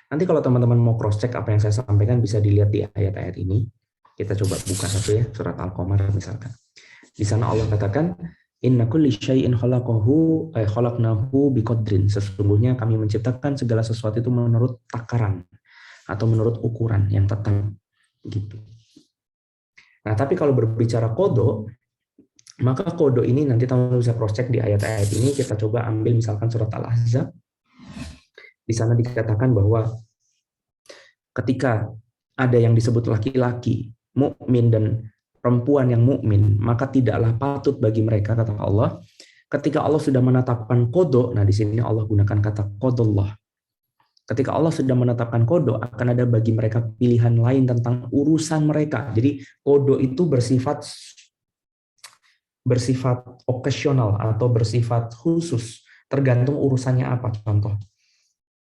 Nanti kalau teman-teman mau cross-check apa yang saya sampaikan, bisa dilihat di ayat-ayat ini. Kita coba buka satu ya, surat Al-Qamar misalkan. Di sana Allah katakan, inna kulli syai'in khalaqnahu biqadrin. Sesungguhnya kami menciptakan segala sesuatu itu menurut takaran atau menurut ukuran yang tetap gitu. Nah, tapi kalau berbicara kodo, maka kodo ini nanti teman-teman bisa cross-check di ayat-ayat ini. Kita coba ambil misalkan surat Al-Ahzab. Di sana dikatakan bahwa ketika ada yang disebut laki-laki, mukmin dan perempuan yang mukmin, maka tidaklah patut bagi mereka, kata Allah, ketika Allah sudah menetapkan kodo. Nah, di sini Allah gunakan kata kodollah. Ketika Allah sudah menetapkan kodo, akan ada bagi mereka pilihan lain tentang urusan mereka. Jadi kodo itu bersifat okasional atau bersifat khusus, tergantung urusannya apa. Contoh,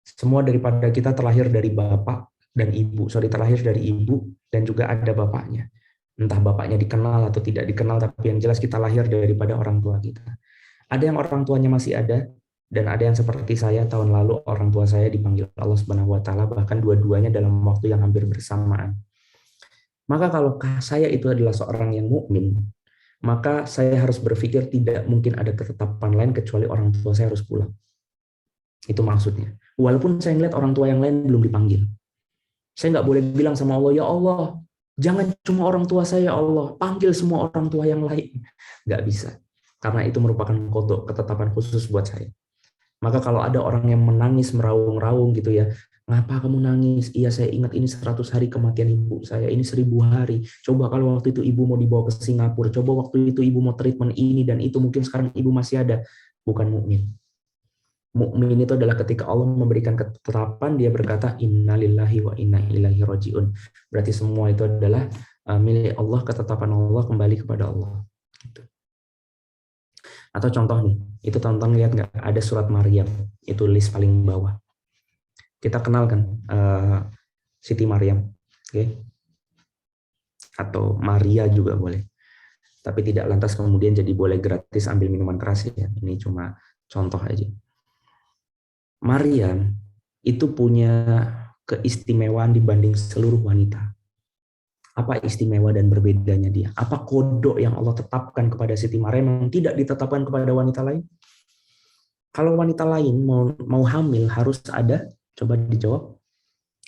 semua daripada kita terlahir dari bapak dan ibu, terlahir dari ibu dan juga ada bapaknya. Entah bapaknya dikenal atau tidak dikenal, tapi yang jelas kita lahir daripada orang tua kita. Ada yang orang tuanya masih ada, dan ada yang seperti saya, tahun lalu orang tua saya dipanggil Allah Subhanahu wa Ta'ala, bahkan dua-duanya dalam waktu yang hampir bersamaan. Maka kalau saya itu adalah seorang yang mukmin, maka saya harus berpikir tidak mungkin ada ketetapan lain kecuali orang tua saya harus pulang. Itu maksudnya. Walaupun saya melihat orang tua yang lain belum dipanggil. Saya nggak boleh bilang sama Allah, ya Allah, Jangan cuma orang tua saya, Allah, panggil semua orang tua yang lain. Nggak bisa. Karena itu merupakan kodok, ketetapan khusus buat saya. Maka kalau ada orang yang menangis, meraung-raung gitu ya, ngapa kamu nangis? Iya, saya ingat ini 100 hari kematian ibu saya, ini 1000 hari. Coba kalau waktu itu ibu mau dibawa ke Singapura, coba waktu itu ibu mau treatment ini dan itu, mungkin sekarang ibu masih ada. Bukan mukmin. Mukmin itu adalah ketika Allah memberikan ketetapan, dia berkata innalillahi wa inna ilaihi rajiun. Berarti semua itu adalah milik Allah, ketetapan Allah kembali kepada Allah. Gitu. Atau contoh nih, itu tonton, lihat nggak, ada surat Maryam, itu list paling bawah. Kita kenal kan Siti Maryam, okay? Atau Maria juga boleh. Tapi tidak lantas kemudian jadi boleh gratis ambil minuman keras ya. Ini cuma contoh aja. Maryam itu punya keistimewaan dibanding seluruh wanita. Apa istimewa dan berbedanya dia? Apa kodok yang Allah tetapkan kepada Siti Maryam yang tidak ditetapkan kepada wanita lain? Kalau wanita lain mau hamil harus ada, coba dijawab.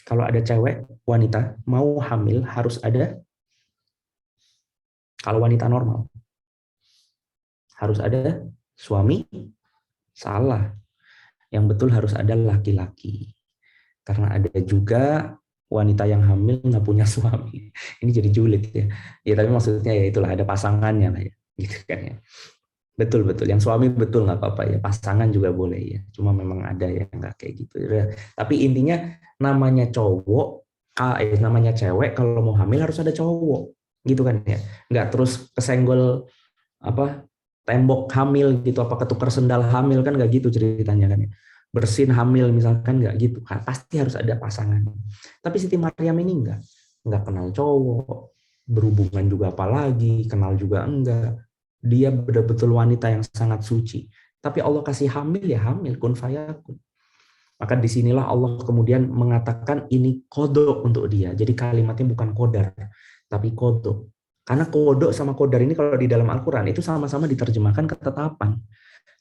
Kalau ada cewek, wanita mau hamil harus ada. Kalau wanita normal harus ada suami, salah. Yang betul harus ada laki-laki. Karena ada juga wanita yang hamil nggak punya suami. Ini jadi julid ya. Ya tapi maksudnya ya itulah, ada pasangannya lah ya. Gitu kan ya. Betul. Yang suami betul nggak apa-apa ya. Pasangan juga boleh ya. Cuma memang ada yang nggak kayak gitu. Ya. Tapi intinya namanya cowok, namanya cewek kalau mau hamil harus ada cowok. Gitu kan ya. Nggak terus kesenggol tembok hamil gitu, apa ketukar sendal hamil, kan nggak gitu ceritanya kan ya. Bersin hamil misalkan, nggak gitu, pasti harus ada pasangan. Tapi Siti Maryam ini nggak kenal cowok, berhubungan juga apalagi, kenal juga enggak. Dia betul-betul wanita yang sangat suci. Tapi Allah kasih hamil ya hamil, kun fayakun. Maka disinilah Allah kemudian mengatakan ini kodok untuk dia. Jadi kalimatnya bukan kodar, tapi kodok. Karena kodok sama kodar ini kalau di dalam Al-Quran itu sama-sama diterjemahkan ketetapan.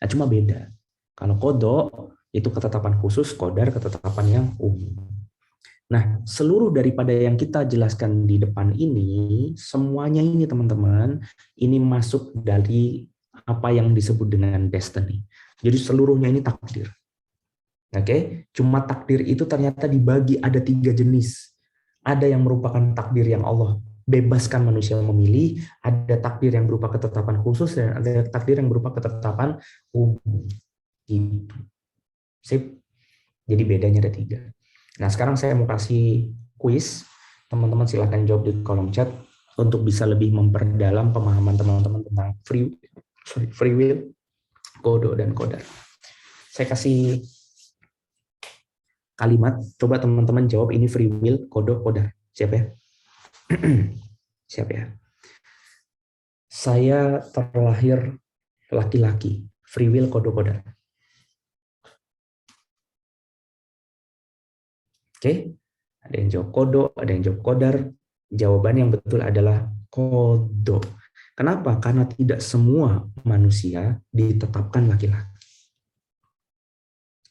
Nah, cuma beda. Kalau kodok itu ketetapan khusus, kodar ketetapan yang umum. Nah, seluruh daripada yang kita jelaskan di depan ini, semuanya ini teman-teman, ini masuk dari apa yang disebut dengan destiny. Jadi seluruhnya ini takdir. Oke, cuma takdir itu ternyata dibagi ada 3 jenis. Ada yang merupakan takdir yang Allah bebaskan manusia memilih, ada takdir yang berupa ketetapan khusus, dan ada takdir yang berupa ketetapan umum. Gitu. Sip. Jadi bedanya ada 3. Nah, sekarang saya mau kasih kuis. Teman-teman silahkan jawab di kolom chat untuk bisa lebih memperdalam pemahaman teman-teman tentang free will, kodok, dan kodar. Saya kasih kalimat, coba teman-teman jawab ini free will, kodok, kodar. Siap ya? Siap ya? Saya terlahir laki-laki, free will, kodok, kodar. Oke, ada yang jawab kodok, ada yang jawab kodar. Jawaban yang betul adalah kodok. Kenapa? Karena tidak semua manusia ditetapkan laki-laki.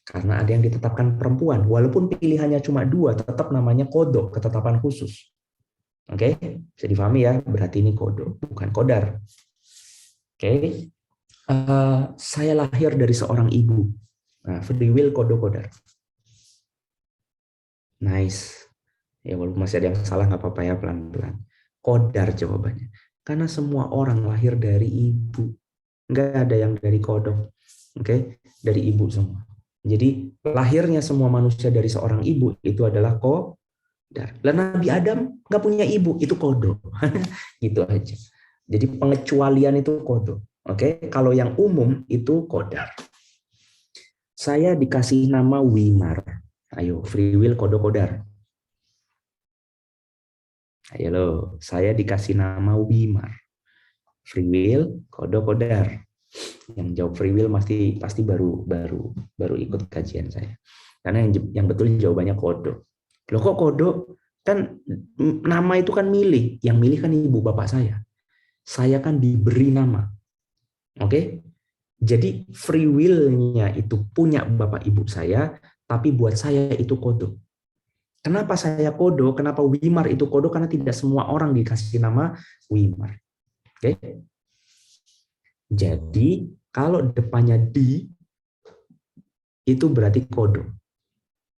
Karena ada yang ditetapkan perempuan. Walaupun pilihannya cuma 2, tetap namanya kodok, ketetapan khusus. Oke, bisa difahami ya? Berarti ini kodok, bukan kodar. Oke, saya lahir dari seorang ibu. Nah, free will, kodok, kodar. Nice. Ya walaupun masih ada yang salah nggak apa-apa ya, pelan-pelan. Kodar jawabannya. Karena semua orang lahir dari ibu. Nggak ada yang dari kodok. Oke, dari ibu semua. Jadi lahirnya semua manusia dari seorang ibu itu adalah kodar. Dan Nabi Adam nggak punya ibu, itu kodok. Gitu aja. Jadi pengecualian itu kodok. Oke, kalau yang umum itu kodar. Saya dikasih nama Wimar. Ayo, free will, kodok, kodar. Ayo lo, saya dikasih nama Wimar. Free will, kodok, kodar. Yang jawab free will pasti baru ikut kajian saya. Karena yang betul jawabannya kodok. Loh kok kodok? Kan nama itu kan milih. Yang milih kan ibu bapak saya. Saya kan diberi nama. Oke? Jadi free will-nya itu punya bapak ibu saya, tapi buat saya itu kodok. Kenapa saya kodo? Kenapa Wimar itu kodo? Karena tidak semua orang dikasih nama Wimar. Oke? Jadi kalau depannya di itu berarti kodo.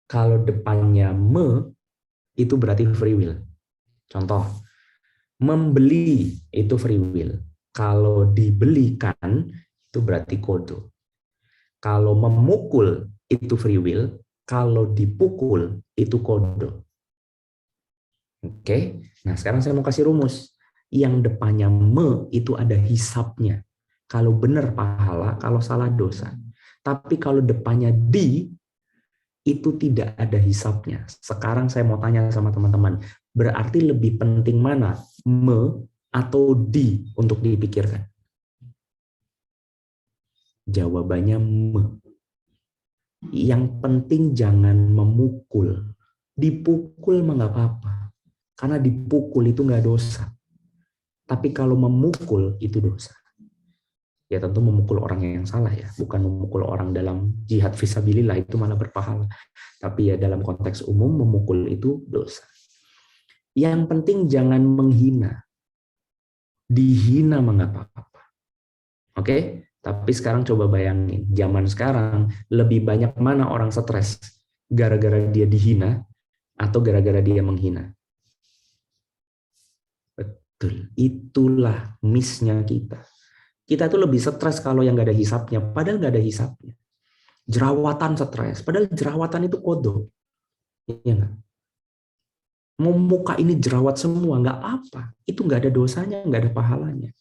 Kalau depannya me itu berarti free will. Contoh, membeli itu free will. Kalau dibelikan itu berarti kodo. Kalau memukul itu free will. Kalau dipukul itu kodo. Oke, nah sekarang saya mau kasih rumus. Yang depannya me itu ada hisapnya. Kalau benar pahala, kalau salah dosa. Tapi kalau depannya di, itu tidak ada hisapnya. Sekarang saya mau tanya sama teman-teman, berarti lebih penting mana? Me atau di untuk dipikirkan? Jawabannya me. Yang penting jangan memukul. Dipukul mah nggak apa-apa. Karena dipukul itu nggak dosa. Tapi kalau memukul itu dosa. Ya tentu memukul orang yang salah ya. Bukan memukul orang dalam jihad fisabilillah itu malah berpahala. Tapi ya dalam konteks umum memukul itu dosa. Yang penting jangan menghina. Dihina mah nggak apa-apa. Oke? Tapi sekarang coba bayangin, zaman sekarang lebih banyak mana orang stres gara-gara dia dihina atau gara-gara dia menghina? Betul, itulah miss-nya kita. Kita tuh lebih stres kalau yang nggak ada hisapnya, padahal nggak ada hisapnya. Jerawatan stres, padahal jerawatan itu kodo. Iya nggak? Mau muka ini jerawat semua, nggak apa. Itu nggak ada dosanya, nggak ada pahalanya.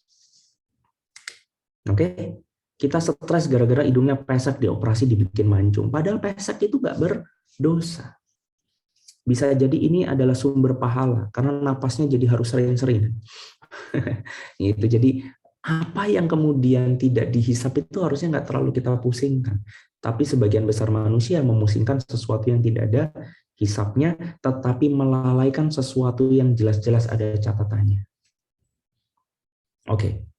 Oke? Kita stres gara-gara hidungnya pesek, dioperasi dibikin mancung. Padahal pesek itu nggak berdosa. Bisa jadi ini adalah sumber pahala, karena napasnya jadi harus sering-sering. Gitu. Jadi apa yang kemudian tidak dihisap itu harusnya nggak terlalu kita pusingkan. Tapi sebagian besar manusia memusingkan sesuatu yang tidak ada hisapnya, tetapi melalaikan sesuatu yang jelas-jelas ada catatannya. Oke,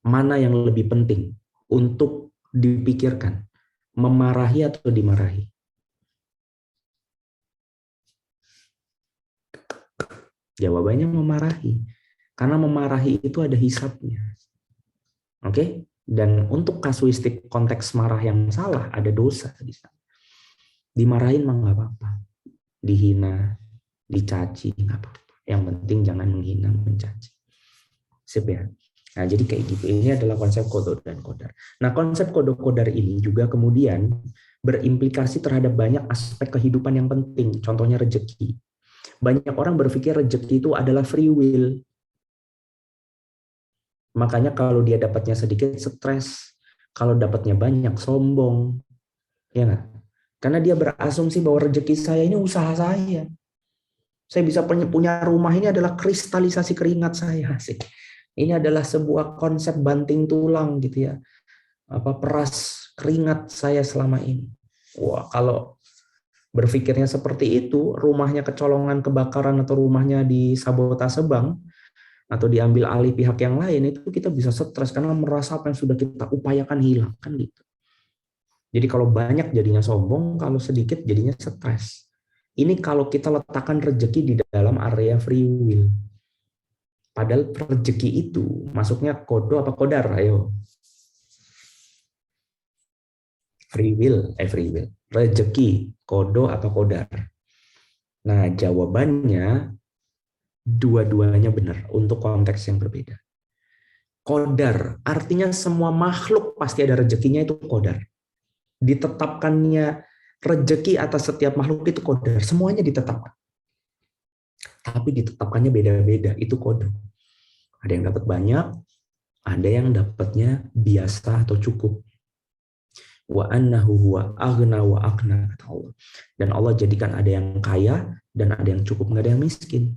mana yang lebih penting untuk dipikirkan, memarahi atau dimarahi? Jawabannya memarahi, karena memarahi itu ada hisapnya. Oke, dan untuk kasuistik konteks marah yang salah ada dosa di sana. Dimarahin mah nggak apa-apa, dihina, dicaci nggak apa-apa. Yang penting jangan menghina, mencaci. Sip ya. Nah, jadi kayak gitu. Ini adalah konsep kodo dan kodar. Nah, konsep kodo-kodar ini juga kemudian berimplikasi terhadap banyak aspek kehidupan yang penting. Contohnya rezeki. Banyak orang berpikir rezeki itu adalah free will. Makanya kalau dia dapatnya sedikit stres, kalau dapatnya banyak sombong. Ya nggak? Karena dia berasumsi bahwa rezeki saya ini usaha saya. Saya bisa punya rumah ini adalah kristalisasi keringat saya. Asik. Ini adalah sebuah konsep banting tulang gitu ya. Peras keringat saya selama ini. Wah, kalau berpikirnya seperti itu, rumahnya kecolongan kebakaran atau rumahnya disabotase bank atau diambil alih pihak yang lain, itu kita bisa stres karena merasa apa yang sudah kita upayakan hilang kan gitu. Jadi kalau banyak jadinya sombong, kalau sedikit jadinya stres. Ini kalau kita letakkan rezeki di dalam area free will. Padahal rezeki itu masuknya kodo apa kodar? Ayo. Free will. Rezeki, kodo apa kodar? Nah, jawabannya dua-duanya benar untuk konteks yang berbeda. Kodar, artinya semua makhluk pasti ada rezekinya, itu kodar. Ditetapkannya rezeki atas setiap makhluk itu kodar. Semuanya ditetapkan. Tapi ditetapkannya beda-beda, itu kode. Ada yang dapat banyak, ada yang dapatnya biasa atau cukup. Wa annahu huwa aghna wa aqna, kata Allah. Dan Allah jadikan ada yang kaya dan ada yang cukup, nggak ada yang miskin.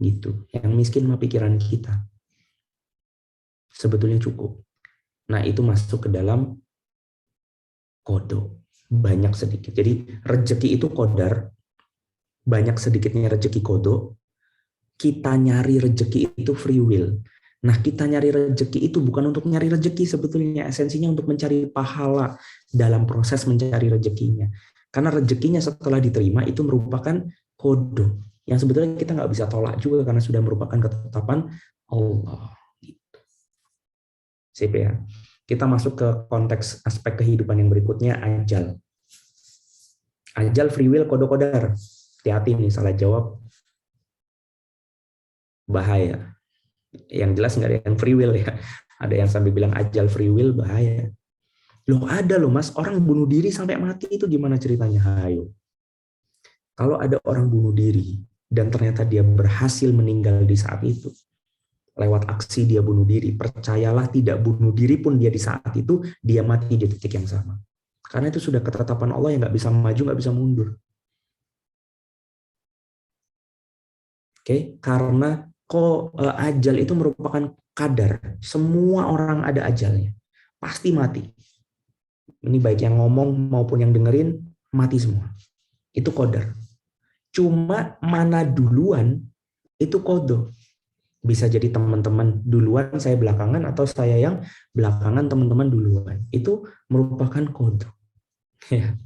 Gitu. Yang miskin mah pikiran kita. Sebetulnya cukup. Nah, itu masuk ke dalam kodo. Banyak sedikit. Jadi rezeki itu kodar. Banyak sedikitnya rezeki kodo. Kita nyari rezeki itu free will. Nah, kita nyari rezeki itu bukan untuk nyari rezeki sebetulnya. Esensinya untuk mencari pahala dalam proses mencari rezekinya. Karena rezekinya setelah diterima itu merupakan kode yang sebetulnya kita nggak bisa tolak juga karena sudah merupakan ketetapan Allah. Gitu. Sip ya. Kita masuk ke konteks aspek kehidupan yang berikutnya, ajal. Ajal, free will, kodok-kodar. Hati-hati nih, salah jawab bahaya. Yang jelas nggak ada yang free will ya. Ada yang sambil bilang ajal free will, bahaya. Loh ada loh mas, orang bunuh diri sampai mati itu gimana ceritanya? Hayo. Kalau ada orang bunuh diri dan ternyata dia berhasil meninggal di saat itu, lewat aksi dia bunuh diri, percayalah tidak bunuh diri pun dia di saat itu, dia mati di titik yang sama. Karena itu sudah ketetapan Allah yang nggak bisa maju, nggak bisa mundur. Oke, karena ajal itu merupakan kadar. Semua orang ada ajalnya. Pasti mati. Ini baik yang ngomong maupun yang dengerin, mati semua. Itu qadar. Cuma mana duluan, itu kodo. Bisa jadi teman-teman duluan, saya belakangan, atau saya yang belakangan, teman-teman duluan. Itu merupakan kodo. Ya.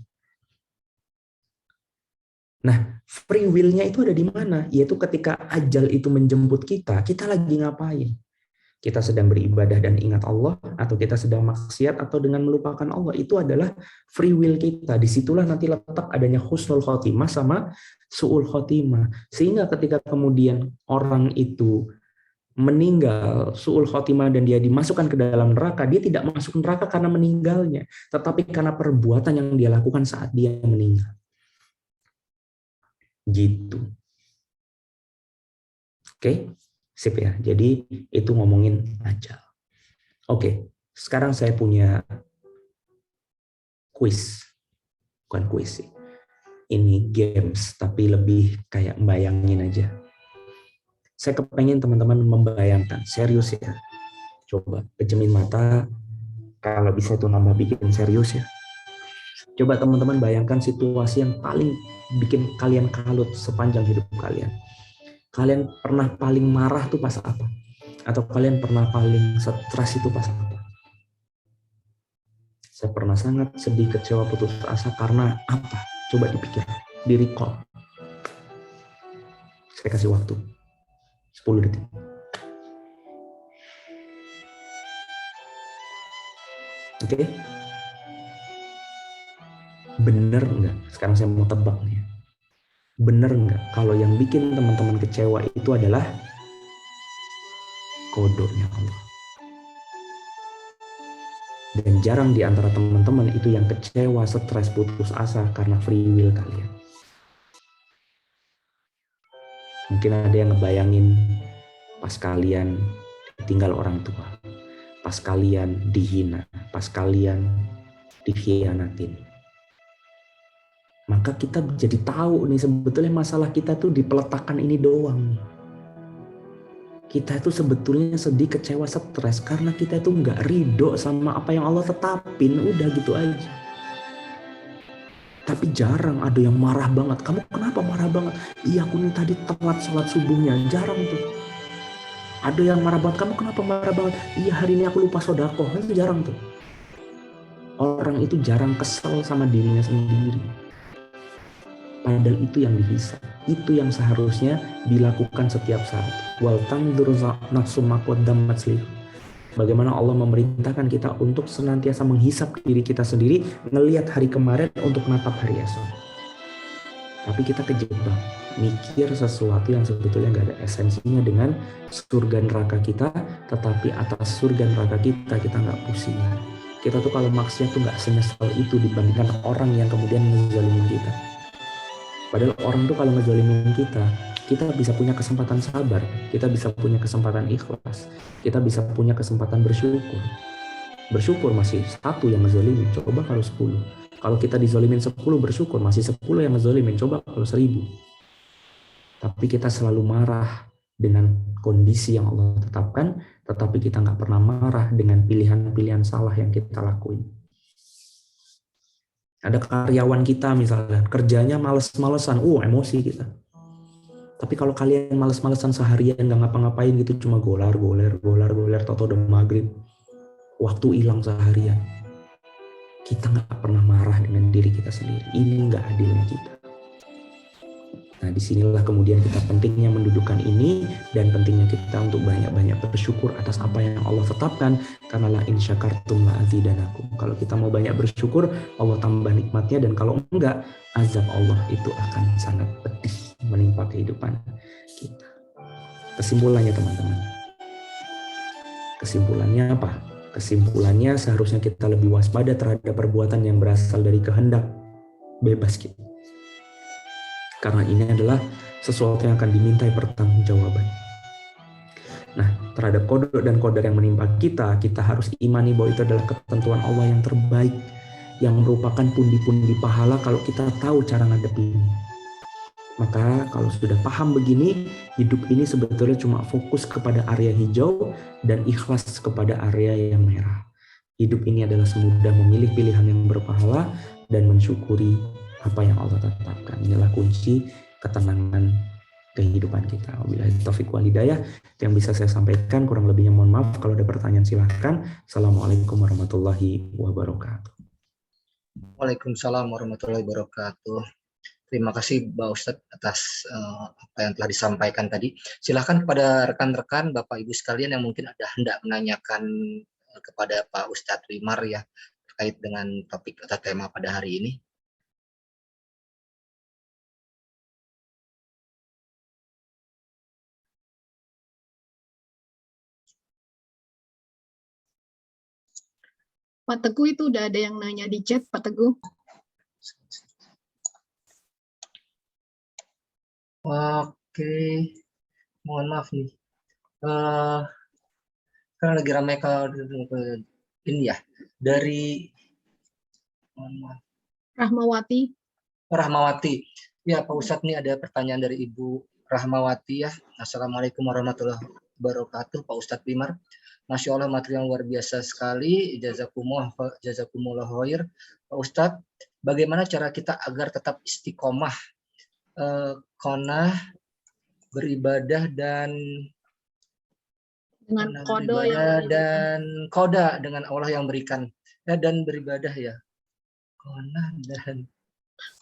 Nah, free will-nya itu ada di mana? Yaitu ketika ajal itu menjemput kita lagi ngapain? Kita sedang beribadah dan ingat Allah, atau kita sedang maksiat, atau dengan melupakan Allah. Itu adalah free will kita. Disitulah nanti letak adanya husnul khotimah sama su'ul khotimah. Sehingga ketika kemudian orang itu meninggal, su'ul khotimah, dan dia dimasukkan ke dalam neraka, dia tidak masuk neraka karena meninggalnya, tetapi karena perbuatan yang dia lakukan saat dia meninggal. Gitu. Oke? Sip ya. Jadi itu ngomongin ajal. Oke, sekarang saya punya quiz. Bukan quiz sih. Ini games, tapi lebih kayak bayangin aja. Saya kepengen teman-teman membayangkan, serius ya. Coba pejemin mata, kalau bisa itu nambah bikin serius ya. Coba teman-teman bayangkan situasi yang paling bikin kalian kalut sepanjang hidup kalian. Kalian pernah paling marah tuh pas apa? Atau kalian pernah paling stres itu pas apa? Saya pernah sangat sedih, kecewa, putus asa karena apa? Coba dipikir, di-recall. Saya kasih waktu 10 detik. Oke? Bener nggak? Sekarang saya mau tebak nih. Bener nggak kalau yang bikin teman-teman kecewa itu adalah kodonya Allah? Dan jarang di antara teman-teman itu yang kecewa, stres, putus asa karena free will kalian. Mungkin ada yang ngebayangin pas kalian ditinggal orang tua, pas kalian dihina, pas kalian dikhianatin. Maka kita jadi tahu nih sebetulnya masalah kita tuh di peletakan ini doang. Kita itu sebetulnya sedih, kecewa, stres karena kita itu nggak ridho sama apa yang Allah tetapin, udah gitu aja. Tapi jarang ada yang marah banget. Kamu kenapa marah banget? Iya aku nih tadi telat sholat subuhnya. Jarang tuh. Ada yang marah banget. Kamu kenapa marah banget? Iya hari ini aku lupa sedekah. Itu jarang tuh. Orang itu jarang kesel sama dirinya sendiri. Padahal itu yang dihisab, itu yang seharusnya dilakukan setiap saat. Wal tanzur nafsum ma qaddamat li. Bagaimana Allah memerintahkan kita untuk senantiasa menghisap diri kita sendiri, ngelihat hari kemarin untuk menatap hari esok. Tapi kita kejebak, mikir sesuatu yang sebetulnya nggak ada esensinya dengan surga neraka kita, tetapi atas surga neraka kita nggak pusing. Kita tuh kalau maksudnya tuh nggak senyesal itu dibandingkan orang yang kemudian ngezalimin kita. Padahal orang tuh kalau ngezalimin kita bisa punya kesempatan sabar, kita bisa punya kesempatan ikhlas, kita bisa punya kesempatan bersyukur. Bersyukur masih 1 yang ngezalimin, coba kalau 10. Kalau kita dizalimin 10, bersyukur masih 10 yang ngezalimin, coba kalau 1000. Tapi kita selalu marah dengan kondisi yang Allah tetapkan, tetapi kita nggak pernah marah dengan pilihan-pilihan salah yang kita lakuin. Ada karyawan kita misalnya, kerjanya males-malesan, emosi kita. Tapi kalau kalian males-malesan seharian, nggak ngapa-ngapain gitu, cuma golar, tau-tau udah maghrib, waktu hilang seharian. kita nggak pernah marah dengan diri kita sendiri. Ini nggak adilnya kita. Nah, disinilah kemudian kita pentingnya mendudukan ini, dan pentingnya kita untuk banyak-banyak bersyukur atas apa yang Allah tetapkan. Karena la in syakartum la azidanakum. Kalau kita mau banyak bersyukur, Allah tambah nikmatnya, dan kalau enggak, azab Allah itu akan sangat pedih menimpa kehidupan kita. Kesimpulannya teman-teman. Kesimpulannya apa? Kesimpulannya seharusnya kita lebih waspada terhadap perbuatan yang berasal dari kehendak bebas kita. Karena ini adalah sesuatu yang akan dimintai pertanggungjawaban. Nah, terhadap qada dan qadar yang menimpa kita, kita harus imani bahwa itu adalah ketentuan Allah yang terbaik, yang merupakan pundi-pundi pahala kalau kita tahu cara ngadepin. Maka kalau sudah paham begini, hidup ini sebetulnya cuma fokus kepada area hijau dan ikhlas kepada area yang merah. Hidup ini adalah semudah memilih pilihan yang berpahala dan mensyukuri apa yang Allah tetapkan. Inilah kunci ketenangan kehidupan kita. Wabillahi taufiq wal hidayah. Yang bisa saya sampaikan, kurang lebihnya mohon maaf. Kalau ada pertanyaan silahkan. Assalamualaikum warahmatullahi wabarakatuh. Waalaikumsalam warahmatullahi wabarakatuh. Terima kasih Pak Ustadz atas apa yang telah disampaikan tadi. Silahkan kepada rekan-rekan, Bapak Ibu sekalian yang mungkin ada hendak menanyakan kepada Pak Ustadz Wimar ya, terkait dengan topik atau tema pada hari ini. Pak Teguh, itu udah ada yang nanya di chat, Pak Teguh. Oke, mohon maaf nih. Karena lagi ramai kalau ini ya, dari mohon maaf. Rahmawati. Ya, Pak Ustadz, nih ada pertanyaan dari Ibu Rahmawati ya. Assalamualaikum warahmatullahi wabarakatuh, Pak Ustadz Wimar. Masya Allah, materi yang luar biasa sekali. Jazakumullah khair. Pak Ustadz, bagaimana cara kita agar tetap istiqomah, qanah, beribadah dan dengan qada dengan Allah yang berikan ya, dan beribadah ya.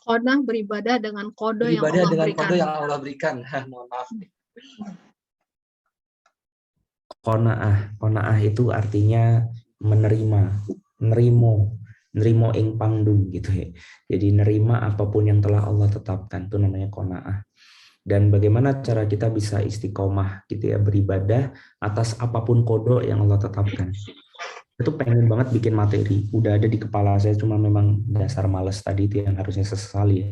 Qanah beribadah dengan qada yang Allah berikan. Mohon maaf. Qanaah itu artinya nerimo ing pangdung gitu ya. Jadi nerima apapun yang telah Allah tetapkan, itu namanya qanaah. Dan bagaimana cara kita bisa istiqomah gitu ya, beribadah atas apapun qada yang Allah tetapkan. Itu pengen banget bikin materi, udah ada di kepala saya, cuma memang dasar males tadi itu yang harusnya sesali ya.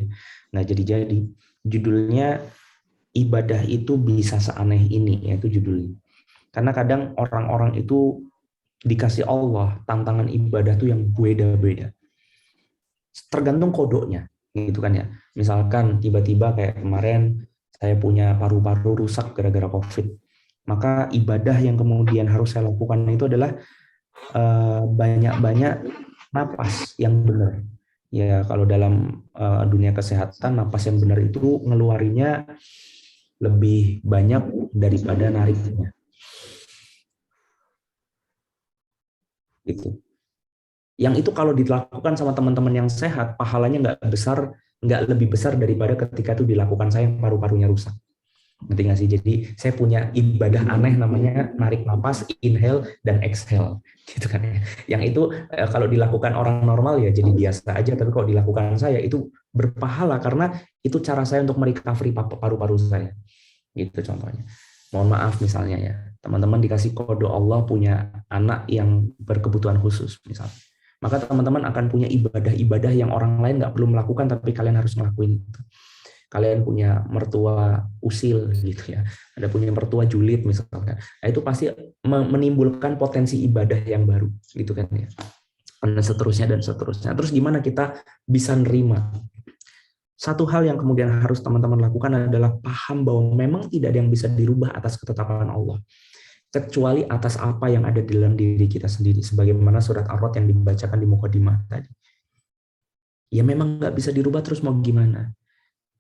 Nah, jadi judulnya ibadah itu bisa seaneh ini, yaitu judulnya. Karena kadang orang-orang itu dikasih Allah tantangan ibadah tuh yang beda-beda. Tergantung kodonya, gitu kan ya. Misalkan tiba-tiba kayak kemarin saya punya paru-paru rusak gara-gara COVID. Maka ibadah yang kemudian harus saya lakukan itu adalah banyak-banyak napas yang benar. Ya, kalau dalam dunia kesehatan, napas yang benar itu ngeluarinya lebih banyak daripada nariknya. Gitu. Yang itu kalau dilakukan sama teman-teman yang sehat, pahalanya nggak lebih besar daripada ketika itu dilakukan saya yang paru-parunya rusak. Ngerti nggak sih? Jadi saya punya ibadah aneh namanya narik napas, inhale dan exhale, gitu kan ya. Yang itu kalau dilakukan orang normal ya jadi biasa aja, tapi kalau dilakukan saya itu berpahala karena itu cara saya untuk merecovery paru-paru saya. Gitu contohnya. Mohon maaf misalnya ya, teman-teman dikasih kode Allah punya anak yang berkebutuhan khusus misalnya. Maka teman-teman akan punya ibadah-ibadah yang orang lain nggak perlu melakukan, tapi kalian harus ngelakuin itu. Kalian punya mertua usil gitu ya, ada punya mertua julid misalkan. Nah, itu pasti menimbulkan potensi ibadah yang baru gitu kan ya. Dan seterusnya. Terus gimana kita bisa nerima? Satu hal yang kemudian harus teman-teman lakukan adalah paham bahwa memang tidak ada yang bisa dirubah atas ketetapan Allah, kecuali atas apa yang ada di dalam diri kita sendiri, sebagaimana surat Ar-Rod yang dibacakan di Muqaddimah tadi. Ya memang nggak bisa dirubah, terus mau gimana?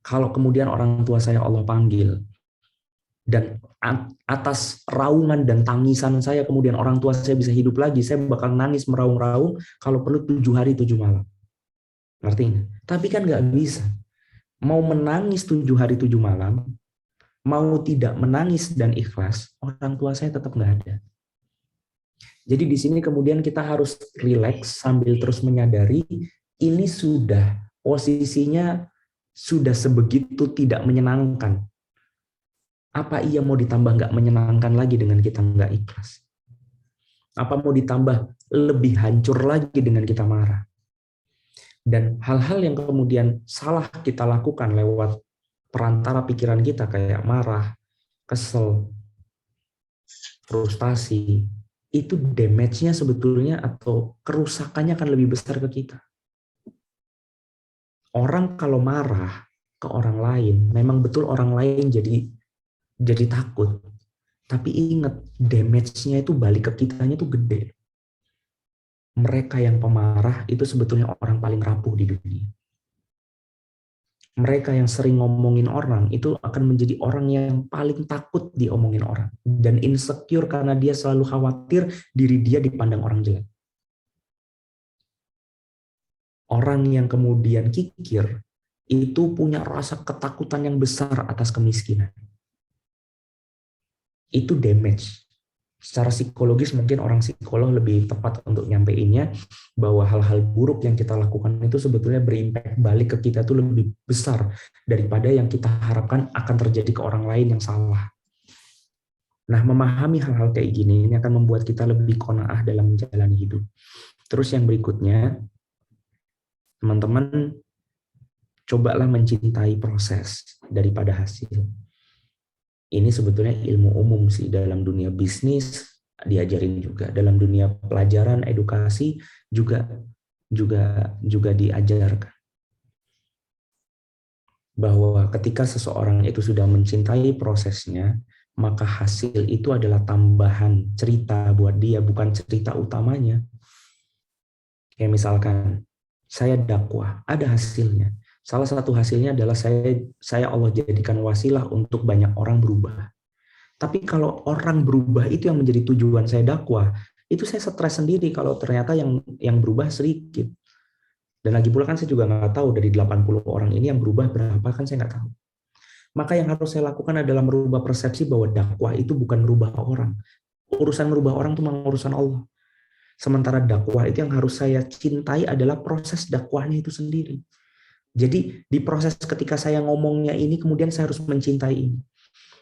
Kalau kemudian orang tua saya Allah panggil, Dan atas raungan dan tangisan saya, kemudian orang tua saya bisa hidup lagi, saya bakal nangis meraung-raung kalau perlu 7 hari 7 malam. Ngerti nggak? Tapi kan nggak bisa. Mau menangis 7 hari 7 malam, mau tidak menangis dan ikhlas, orang tua saya tetap nggak ada. Jadi di sini kemudian kita harus rileks sambil terus menyadari ini sudah posisinya sudah sebegitu tidak menyenangkan. Apa iya mau ditambah nggak menyenangkan lagi dengan kita nggak ikhlas? Apa mau ditambah lebih hancur lagi dengan kita marah? Dan hal-hal yang kemudian salah kita lakukan lewat perantara pikiran kita kayak marah, kesel, frustasi, itu damage-nya sebetulnya atau kerusakannya akan lebih besar ke kita. Orang kalau marah ke orang lain, memang betul orang lain jadi takut. Tapi ingat, damage-nya itu balik ke kitanya itu gede. Mereka yang pemarah itu sebetulnya orang paling rapuh di dunia. Mereka yang sering ngomongin orang itu akan menjadi orang yang paling takut diomongin orang. Dan insecure karena dia selalu khawatir diri dia dipandang orang jelek. Orang yang kemudian kikir itu punya rasa ketakutan yang besar atas kemiskinan. Itu damage. Secara psikologis mungkin orang psikolog lebih tepat untuk nyampeinnya bahwa hal-hal buruk yang kita lakukan itu sebetulnya berimpact balik ke kita itu lebih besar daripada yang kita harapkan akan terjadi ke orang lain yang salah. Nah, memahami hal-hal kayak gini ini akan membuat kita lebih qanaah dalam menjalani hidup. Terus yang berikutnya, teman-teman cobalah mencintai proses daripada hasil. Ini sebetulnya ilmu umum sih, dalam dunia bisnis diajarin juga, dalam dunia pelajaran edukasi juga diajarkan bahwa ketika seseorang itu sudah mencintai prosesnya, maka hasil itu adalah tambahan cerita buat dia, bukan cerita utamanya. Kayak misalkan saya dakwah, ada hasilnya. Salah satu hasilnya adalah saya Allah jadikan wasilah untuk banyak orang berubah. Tapi kalau orang berubah itu yang menjadi tujuan saya dakwah, itu saya stres sendiri kalau ternyata yang berubah sedikit. Dan lagi pula kan saya juga nggak tahu dari 80 orang ini yang berubah berapa, kan saya nggak tahu. Maka yang harus saya lakukan adalah merubah persepsi bahwa dakwah itu bukan merubah orang. Urusan merubah orang itu memang urusan Allah. Sementara dakwah itu yang harus saya cintai adalah proses dakwahnya itu sendiri. Jadi di proses ketika saya ngomongnya ini, kemudian saya harus mencintai ini.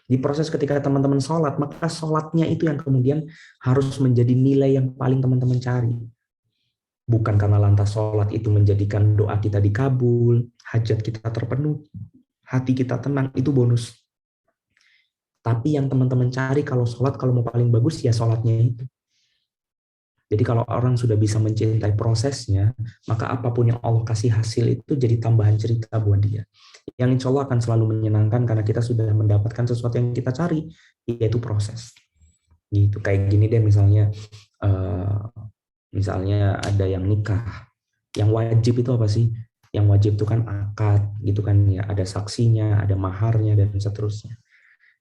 Di proses ketika teman-teman sholat, maka sholatnya itu yang kemudian harus menjadi nilai yang paling teman-teman cari. Bukan karena lantas sholat itu menjadikan doa kita dikabul, hajat kita terpenuhi, hati kita tenang, itu bonus. Tapi yang teman-teman cari kalau sholat, kalau mau paling bagus, ya sholatnya itu. Jadi kalau orang sudah bisa mencintai prosesnya, maka apapun yang Allah kasih hasil itu jadi tambahan cerita buat dia. Yang insya Allah akan selalu menyenangkan karena kita sudah mendapatkan sesuatu yang kita cari, yaitu proses. Gitu. Kayak gini deh misalnya ada yang nikah. Yang wajib itu apa sih? Yang wajib itu kan akad, gitu kan ya. Ada saksinya, ada maharnya dan seterusnya.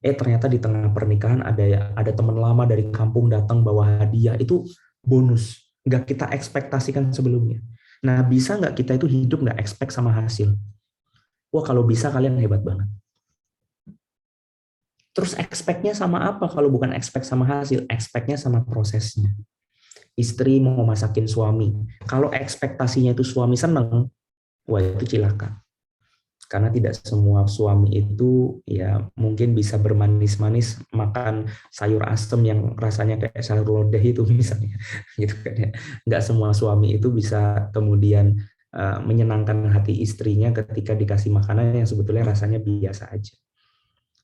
Ternyata di tengah pernikahan ada teman lama dari kampung datang bawa hadiah, itu bonus, nggak kita ekspektasikan sebelumnya. Nah, bisa nggak kita itu hidup nggak expect sama hasil? Wah, kalau bisa kalian hebat banget. Terus expect-nya sama apa kalau bukan expect sama hasil? Expect-nya sama prosesnya. Istri mau masakin suami. Kalau ekspektasinya itu suami seneng, wah itu cilaka. Karena tidak semua suami itu ya mungkin bisa bermanis-manis makan sayur asem yang rasanya kayak sayur lodeh itu misalnya, gitu kan ya. Nggak semua suami itu bisa kemudian menyenangkan hati istrinya ketika dikasih makanan yang sebetulnya rasanya biasa aja.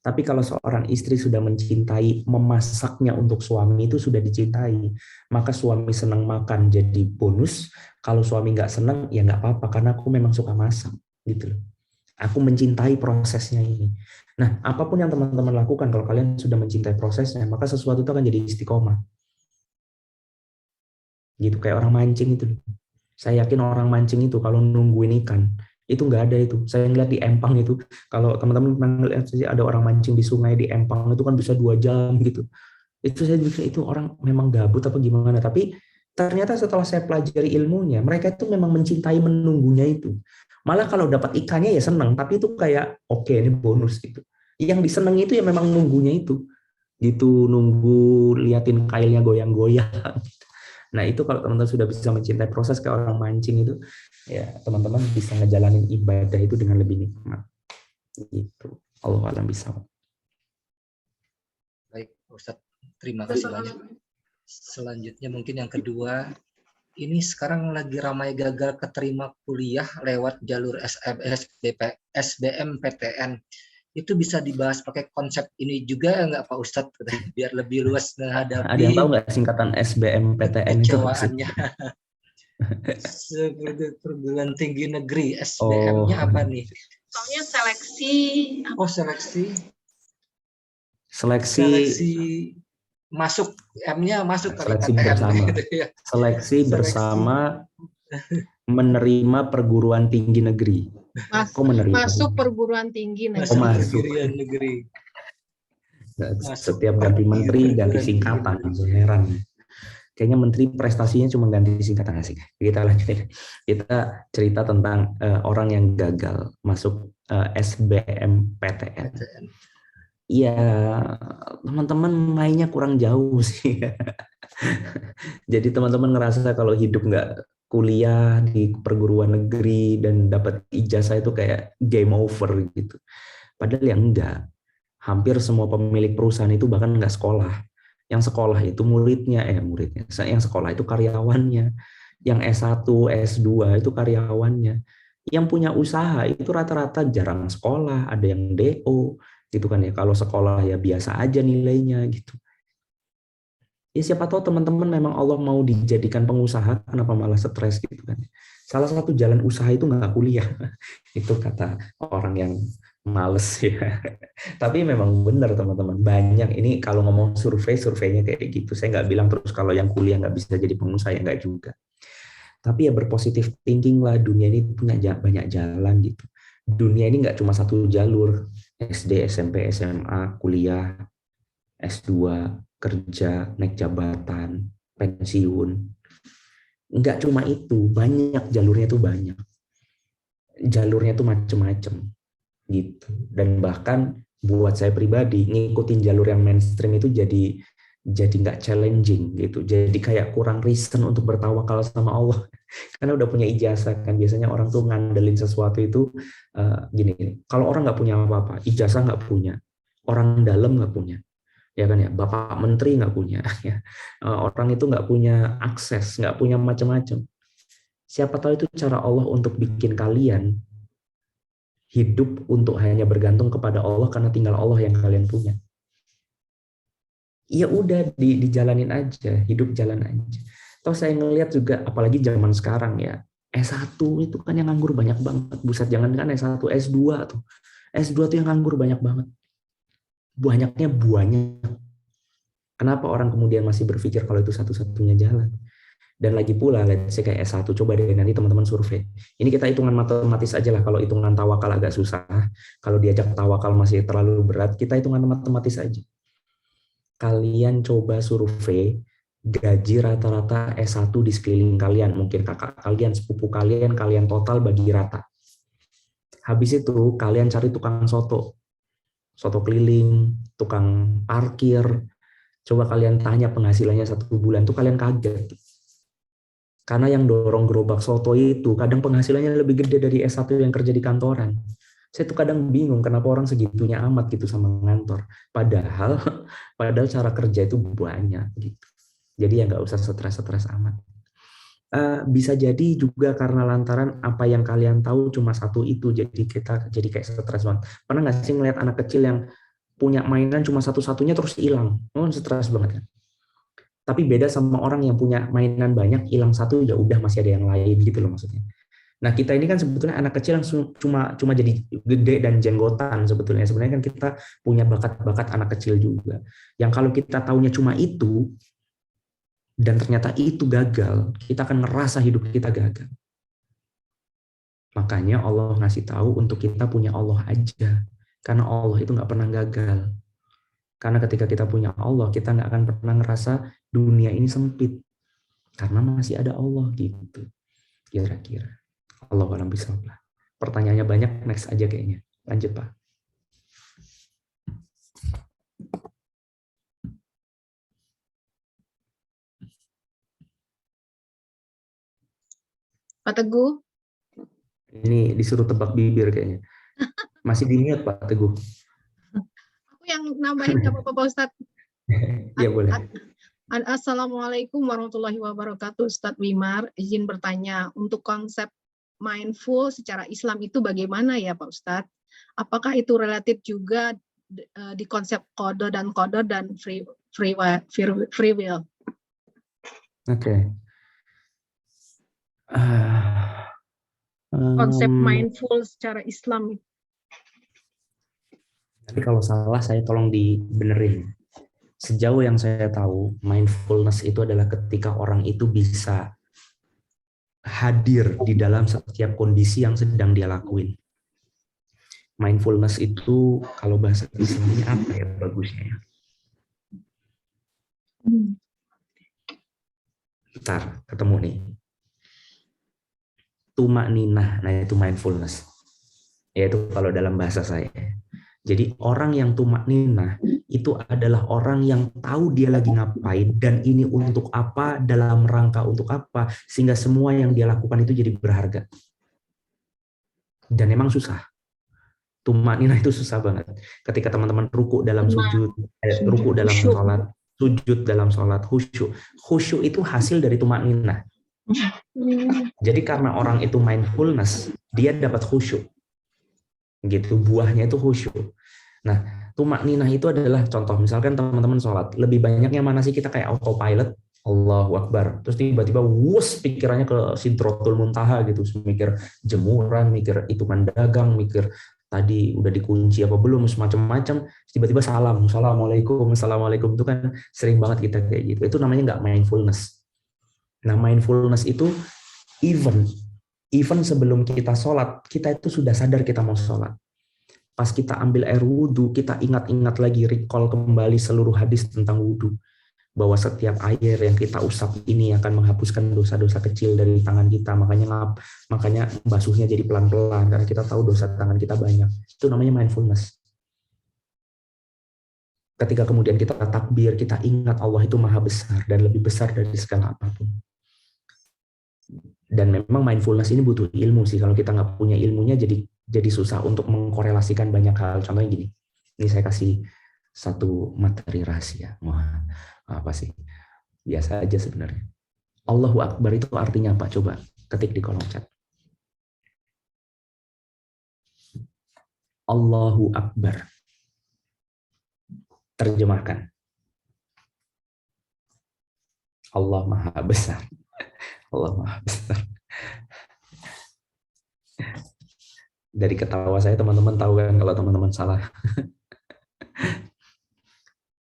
Tapi kalau seorang istri sudah mencintai, memasaknya untuk suami itu sudah dicintai, maka suami senang makan jadi bonus. Kalau suami nggak senang ya nggak apa-apa karena aku memang suka masak, gitu loh. Aku mencintai prosesnya ini. Nah, apapun yang teman-teman lakukan, kalau kalian sudah mencintai prosesnya, maka sesuatu itu akan jadi istiqomah. Gitu, kayak orang mancing itu. Saya yakin orang mancing itu kalau nungguin ikan, Itu nggak ada itu. Saya ngeliat di Empang itu, kalau teman-teman pernah ngeliat sih ada orang mancing di sungai di Empang itu kan bisa 2 jam gitu. Itu saya pikir itu orang memang gabut apa gimana. Tapi ternyata setelah saya pelajari ilmunya, mereka itu memang mencintai menunggunya itu. Malah kalau dapat ikannya ya senang, tapi itu kayak oke, ini bonus gitu. Yang disenangi itu ya memang nunggunya itu. Gitu, nunggu liatin kailnya goyang-goyang. Nah, itu kalau teman-teman sudah bisa mencintai proses kayak orang mancing itu, ya teman-teman bisa ngejalanin ibadah itu dengan lebih nikmat. Gitu. Allah alam bisa. Baik, Pak Ustadz. Terima kasih banyak. Selanjutnya mungkin yang kedua, ini sekarang lagi ramai gagal keterima kuliah lewat jalur SBMPTN. Itu bisa dibahas pakai konsep ini juga nggak Pak Ustadz? Biar lebih luas menghadapi. Ada yang tahu nggak singkatan SBMPTN itu? Kecewaannya. Seperti perguruan tinggi negeri, SBM-nya apa nih? Soalnya seleksi. Oh, seleksi masuk, M-nya masuk seleksi KTM, bersama. gitu ya. Seleksi bersama menerima perguruan tinggi negeri. Kok menerima? Masuk perguruan tinggi negeri. Oh, masuk. Negeri. Setiap ganti menteri ganti singkatan, heran. Kayaknya menteri prestasinya cuma ganti singkatan sih. Kita lanjutin. Kita cerita tentang orang yang gagal masuk SBMPTN. Iya, teman-teman mainnya kurang jauh sih. Jadi teman-teman ngerasa kalau hidup nggak kuliah di perguruan negeri dan dapat ijazah itu kayak game over gitu. Padahal ya enggak. Hampir semua pemilik perusahaan itu bahkan nggak sekolah. Yang sekolah itu muridnya. Yang sekolah itu karyawannya. Yang S1, S2 itu karyawannya. Yang punya usaha itu rata-rata jarang sekolah, ada yang DO, gitu kan ya. Kalau sekolah ya biasa aja nilainya gitu. Ya siapa tahu teman-teman memang Allah mau dijadikan pengusaha, kenapa malah stres gitu kan. Salah satu jalan usaha itu nggak kuliah. Itu kata orang yang males ya. Tapi memang benar teman-teman, banyak ini kalau ngomong surveinya kayak gitu. Saya nggak bilang terus kalau yang kuliah nggak bisa jadi pengusaha, ya nggak juga. Tapi ya berpositif thinking lah, dunia ini punya banyak jalan gitu. Dunia ini nggak cuma satu jalur, SD, SMP, SMA, kuliah, S2, kerja, naik jabatan, pensiun. Enggak cuma itu, banyak jalurnya tuh banyak. Jalurnya tuh macem-macem gitu. Dan bahkan buat saya pribadi ngikutin jalur yang mainstream itu jadi nggak challenging gitu. Jadi kayak kurang reason untuk bertawakal sama Allah. Karena udah punya ijazah kan. Biasanya orang tuh ngandelin sesuatu itu gini. Kalau orang nggak punya apa-apa, ijazah nggak punya, orang dalam nggak punya, ya kan ya, bapak menteri nggak punya, ya. Orang itu nggak punya akses, nggak punya macam-macam. Siapa tahu itu cara Allah untuk bikin kalian hidup untuk hanya bergantung kepada Allah karena tinggal Allah yang kalian punya. Ya udah dijalanin aja, hidup jalan aja. Toh saya ngelihat juga, apalagi zaman sekarang ya, S1 itu kan yang nganggur banyak banget. Buset, jangan kan S1, S2 tuh. S2 tuh yang nganggur banyak banget. Banyaknya banyak. Kenapa orang kemudian masih berpikir kalau itu satu-satunya jalan? Dan lagi pula, let's say kayak S1, coba deh nanti teman-teman survei. Ini kita hitungan matematis aja lah, kalau hitungan tawakal agak susah. Kalau diajak tawakal masih terlalu berat, kita hitungan matematis aja. Kalian coba survei gaji rata-rata S1 di sekeliling kalian, mungkin kakak kalian, sepupu kalian, kalian total bagi rata. Habis itu kalian cari tukang soto keliling, tukang parkir, coba kalian tanya penghasilannya 1 bulan, tuh kalian kaget. Karena yang dorong gerobak soto itu kadang penghasilannya lebih gede dari S1 yang kerja di kantoran. Saya tuh kadang bingung kenapa orang segitunya amat gitu sama ngantor. Padahal cara kerja itu banyak gitu. Jadi ya nggak usah stres amat. Bisa jadi juga karena lantaran apa yang kalian tahu cuma satu itu, jadi kita jadi kayak stres banget. Pernah nggak sih ngeliat anak kecil yang punya mainan cuma satu-satunya terus hilang? Stres banget kan. Tapi beda sama orang yang punya mainan banyak, hilang satu ya udah masih ada yang lain gitu loh maksudnya. Nah kita ini kan sebetulnya anak kecil yang cuma jadi gede dan jenggotan sebetulnya. Sebenarnya kan kita punya bakat-bakat anak kecil juga. Yang kalau kita taunya cuma itu, dan ternyata itu gagal, kita akan ngerasa hidup kita gagal. Makanya Allah ngasih tahu untuk kita punya Allah aja. Karena Allah itu nggak pernah gagal. Karena ketika kita punya Allah, kita nggak akan pernah ngerasa dunia ini sempit. Karena masih ada Allah gitu. Kira-kira. Allah alam bisawab lah. Pertanyaannya banyak, next aja kayaknya. Lanjut, Pak. Pak Teguh, Ini disuruh tebak bibir kayaknya. Masih di-mute, Pak Teguh. aku yang nambahin nggak apa-apa Pak Ustadz. Ya boleh. Assalamualaikum warahmatullahi wabarakatuh, Ustadz Wimar. Izin bertanya, untuk konsep mindful secara Islam itu bagaimana ya Pak Ustadz? Apakah itu relatif juga di konsep qada dan qadar dan free will? Oke. Konsep mindful secara Islam. Tapi kalau salah saya tolong dibenerin. Sejauh yang saya tahu, mindfulness itu adalah ketika orang itu bisa hadir di dalam setiap kondisi yang sedang dia lakuin. Mindfulness itu kalau bahasa Islamnya apa ya bagusnya ya? Bentar, ketemu nih. Tumakninah, nah itu mindfulness. Yaitu kalau dalam bahasa saya. Jadi orang yang tumakninah itu adalah orang yang tahu dia lagi ngapain dan ini untuk apa, dalam rangka untuk apa, sehingga semua yang dia lakukan itu jadi berharga. Dan emang susah. Tumakninah itu susah banget. Ketika teman-teman ruku dalam sujud, ruku dalam sholat, sujud dalam sholat, khusyuk. Khusyuk itu hasil dari tumakninah. Jadi karena orang itu mindfulness, dia dapat khusyuk. Gitu, buahnya itu khusyuk. Nah, tumakninah itu adalah contoh, misalkan teman-teman sholat, lebih banyaknya mana sih kita kayak autopilot, Allahu Akbar, terus tiba-tiba wus pikirannya ke Sidratul Muntaha gitu, mikir jemuran, mikir hitungan dagang, mikir tadi udah dikunci apa belum, semacam-macam, tiba-tiba salam, assalamualaikum, assalamualaikum, itu kan sering banget kita kayak gitu. Itu namanya nggak mindfulness. Nah, mindfulness itu even sebelum kita sholat, kita itu sudah sadar kita mau sholat. Pas kita ambil air wudhu, kita ingat-ingat lagi, recall kembali seluruh hadis tentang wudhu. Bahwa setiap air yang kita usap ini akan menghapuskan dosa-dosa kecil dari tangan kita. Makanya basuhnya jadi pelan-pelan, karena kita tahu dosa tangan kita banyak. Itu namanya mindfulness. Ketika kemudian kita takbir, kita ingat Allah itu maha besar dan lebih besar dari segala apapun. Dan memang mindfulness ini butuh ilmu sih. Kalau kita nggak punya ilmunya, jadi susah untuk mengkorelasikan banyak hal. Contohnya gini, ini saya kasih satu materi rahasia. Wah, apa sih? Biasa aja sebenarnya. Allahu Akbar itu artinya apa? Coba ketik di kolom chat. Allahu Akbar. Terjemahkan. Allah Maha Besar. Allah Maha Besar. Dari ketawa saya teman-teman tahu kan kalau teman-teman salah.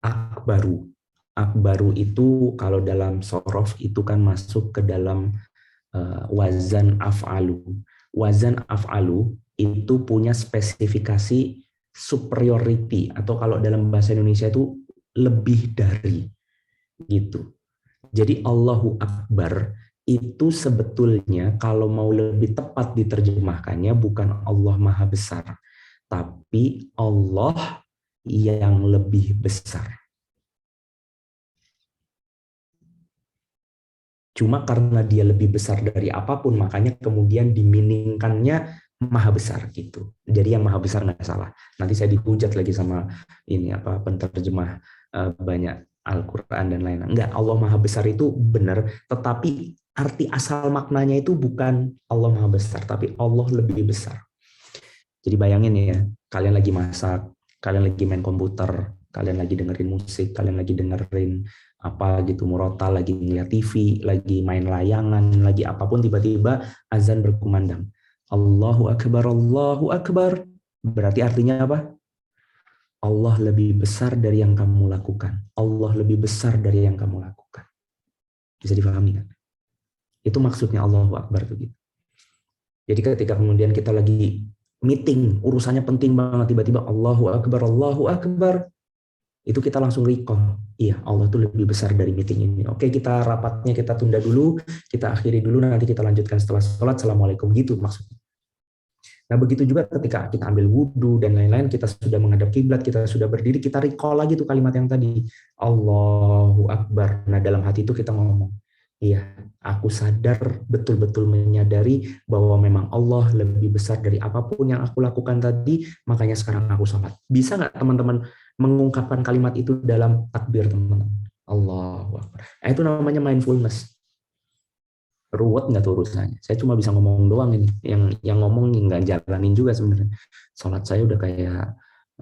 Akbaru. Akbaru itu kalau dalam sorof itu kan masuk ke dalam wazan af'alu. Wazan af'alu itu punya spesifikasi superiority, atau kalau dalam bahasa Indonesia itu lebih dari gitu. Jadi Allahu Akbar itu sebetulnya kalau mau lebih tepat diterjemahkannya bukan Allah Maha Besar, tapi Allah yang lebih besar. Cuma karena dia lebih besar dari apapun, makanya kemudian diminingkannya maha besar gitu. Jadi yang maha besar nggak salah. Nanti saya dihujat lagi sama ini apa penterjemah banyak Al-Quran dan lain-lain. Enggak, Allah maha besar itu benar, tetapi arti asal maknanya itu bukan Allah maha besar, tapi Allah lebih besar. Jadi bayangin ya, kalian lagi masak, kalian lagi main komputer, kalian lagi dengerin musik, kalian lagi dengerin apa gitu, murotal, lagi ngeliat TV, lagi main layangan, lagi apapun, tiba-tiba azan berkumandang. Allahu Akbar, Allahu Akbar. Berarti artinya apa? Allah lebih besar dari yang kamu lakukan. Allah lebih besar dari yang kamu lakukan. Bisa dipahami kan? Itu maksudnya Allahu Akbar begitu. Jadi ketika kemudian kita lagi meeting, urusannya penting banget, tiba-tiba Allahu Akbar, itu kita langsung recall, iya Allah tuh lebih besar dari meeting ini. Oke, kita rapatnya kita tunda dulu, kita akhiri dulu, nanti kita lanjutkan setelah sholat, Assalamualaikum, gitu maksudnya. Nah begitu juga ketika kita ambil wudhu dan lain-lain, kita sudah menghadap kiblat, kita sudah berdiri, kita recall lagi tuh kalimat yang tadi, Allahu Akbar. Nah dalam hati itu kita ngomong, iya, aku sadar, betul-betul menyadari bahwa memang Allah lebih besar dari apapun yang aku lakukan tadi, makanya sekarang aku sholat. Bisa nggak teman-teman mengungkapkan kalimat itu dalam takbir, teman-teman? Allahu Akbar. Nah, itu namanya mindfulness. Ruwet nggak tuh urusannya? Saya cuma bisa ngomong doang ini. Yang ngomong nggak jalanin juga sebenarnya. Sholat saya udah kayak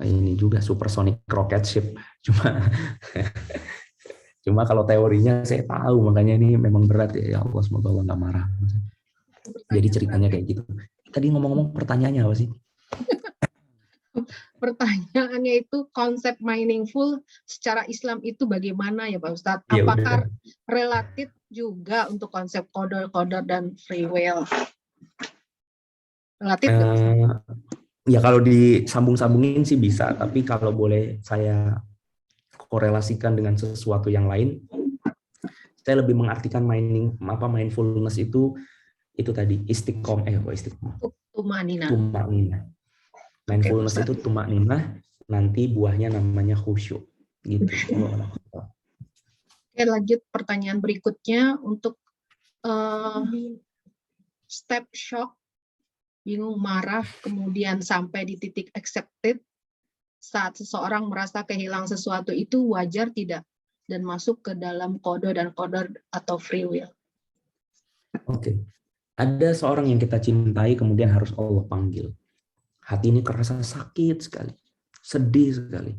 ini juga, supersonic rocket ship. Cuma kalau teorinya saya tahu, makanya ini memang berat ya. Ya Allah, semoga Allah nggak marah. Jadi ceritanya kayak gitu. Tadi ngomong-ngomong pertanyaannya apa sih? Pertanyaannya itu konsep meaningful secara Islam itu bagaimana ya Pak Ustadz? Ya, Apakah udah. relatif juga untuk konsep qadar dan free will? Relatif nggak? Ya kalau disambung-sambungin sih bisa, tapi kalau boleh saya korelasikan dengan sesuatu yang lain, saya lebih mengartikan mindfulness itu tadi Tumanina. Mindfulness itu tumanina, nanti buahnya namanya khusyuk gitu. Oke, lanjut pertanyaan berikutnya untuk step shock, bingung, marah, kemudian sampai di titik accepted. Saat seseorang merasa kehilangan sesuatu itu wajar tidak? Dan masuk ke dalam qada dan qadar atau free will. Oke. Ada seorang yang kita cintai kemudian harus Allah panggil. Hati ini kerasa sakit sekali, sedih sekali.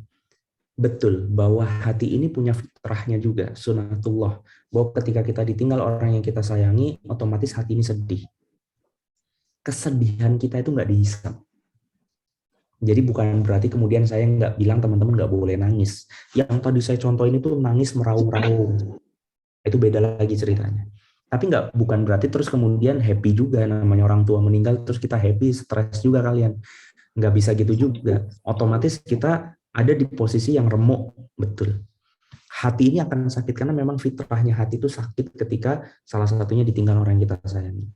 Betul bahwa hati ini punya fitrahnya juga, sunatullah. Bahwa ketika kita ditinggal orang yang kita sayangi, otomatis hati ini sedih. Kesedihan kita itu nggak dihisap. Jadi bukan berarti kemudian saya nggak bilang teman-teman nggak boleh nangis. Yang tadi saya contohin itu nangis meraung-raung. Itu beda lagi ceritanya. Tapi bukan berarti terus kemudian happy juga, namanya orang tua meninggal terus kita happy, stres juga kalian. Nggak bisa gitu juga. Otomatis kita ada di posisi yang remuk, betul. Hati ini akan sakit karena memang fitrahnya hati itu sakit ketika salah satunya ditinggal orang yang kita sayangi.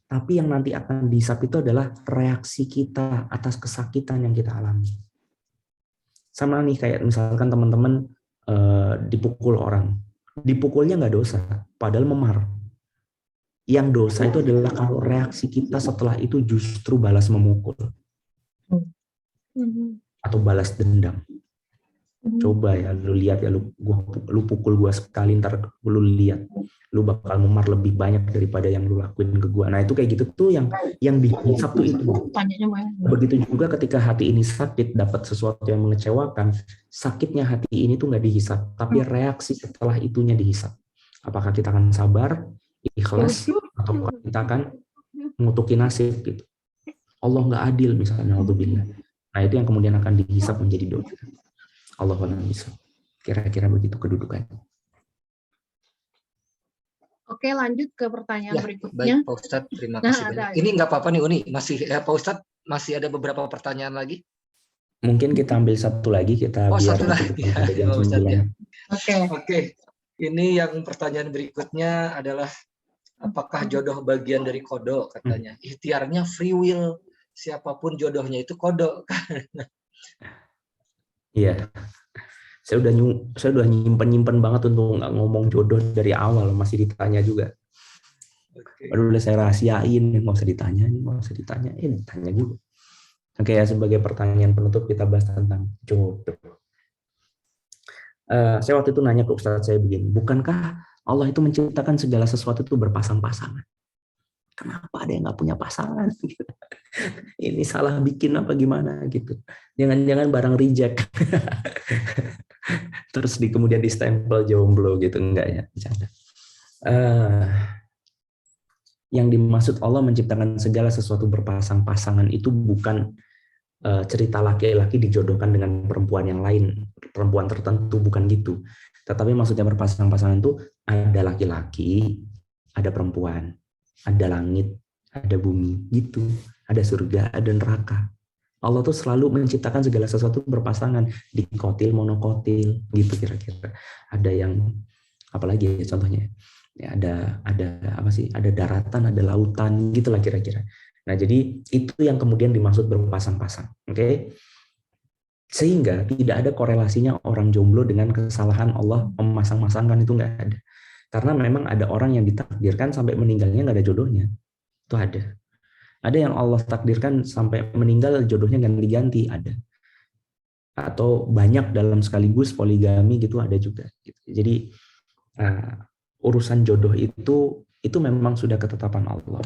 Tapi yang nanti akan dihisap itu adalah reaksi kita atas kesakitan yang kita alami. Sama nih kayak misalkan teman-teman dipukul orang. Dipukulnya nggak dosa, padahal memar. Yang dosa itu adalah kalau reaksi kita setelah itu justru balas memukul. Atau balas dendam. Coba ya, lu lihat ya, lu pukul gua sekali, ntar lu lihat. Lu bakal memar lebih banyak daripada yang lu lakuin ke gua. Nah itu kayak gitu tuh yang dihisap tuh itu. Begitu juga ketika hati ini sakit, dapat sesuatu yang mengecewakan, sakitnya hati ini tuh nggak dihisap, tapi reaksi setelah itunya dihisap. Apakah kita akan sabar, ikhlas, atau kita akan mengutuki nasib gitu. Allah nggak adil misalnya, alhamdulillah. Nah itu yang kemudian akan dihisap menjadi dosa. Allah bisa. Kira-kira begitu kedudukannya. Oke, lanjut ke pertanyaan berikutnya. Baik Pak Ustadz, terima kasih banyak. Ini nggak apa-apa nih Uni, Pak Ustadz masih ada beberapa pertanyaan lagi. Mungkin kita ambil satu lagi, kita biar satu lagi. Ya. Oke. Ini yang pertanyaan berikutnya adalah apakah jodoh bagian dari kodo katanya. Ikhtiarnya free will, siapapun jodohnya itu kodo. Iya. Saya udah nyimpen banget untuk nggak ngomong jodoh dari awal, masih ditanya juga. Udah saya rahasiain, nggak usah ditanyain, tanya juga. Oke ya, sebagai pertanyaan penutup kita bahas tentang jodoh. Saya waktu itu nanya ke Ustadz saya begini, bukankah Allah itu menciptakan segala sesuatu itu berpasang-pasangan? Kenapa ada yang nggak punya pasangan? Ini salah bikin apa gimana gitu? Jangan-jangan barang reject. Terus kemudian di stempel jomblo gitu, enggak ya? Bercanda. Yang dimaksud Allah menciptakan segala sesuatu berpasang-pasangan itu bukan cerita laki-laki dijodohkan dengan perempuan yang lain, perempuan tertentu, bukan gitu. Tetapi maksudnya berpasang-pasangan itu ada laki-laki, ada perempuan, ada langit, ada bumi, gitu. Ada surga, ada neraka. Allah tuh selalu menciptakan segala sesuatu berpasangan, dikotil, monokotil, gitu kira-kira. Ada yang apalagi ya contohnya? Ya, ada apa sih? Ada daratan, ada lautan, gitulah kira-kira. Nah, jadi itu yang kemudian dimaksud berpasang-pasang, oke? Sehingga tidak ada korelasinya orang jomblo dengan kesalahan Allah memasang-masangkan, itu nggak ada. Karena memang ada orang yang ditakdirkan sampai meninggalnya nggak ada jodohnya, itu ada. Ada yang Allah takdirkan sampai meninggal jodohnya ganti-ganti, ada. Atau banyak dalam sekaligus poligami gitu, ada juga. Jadi urusan jodoh itu memang sudah ketetapan Allah.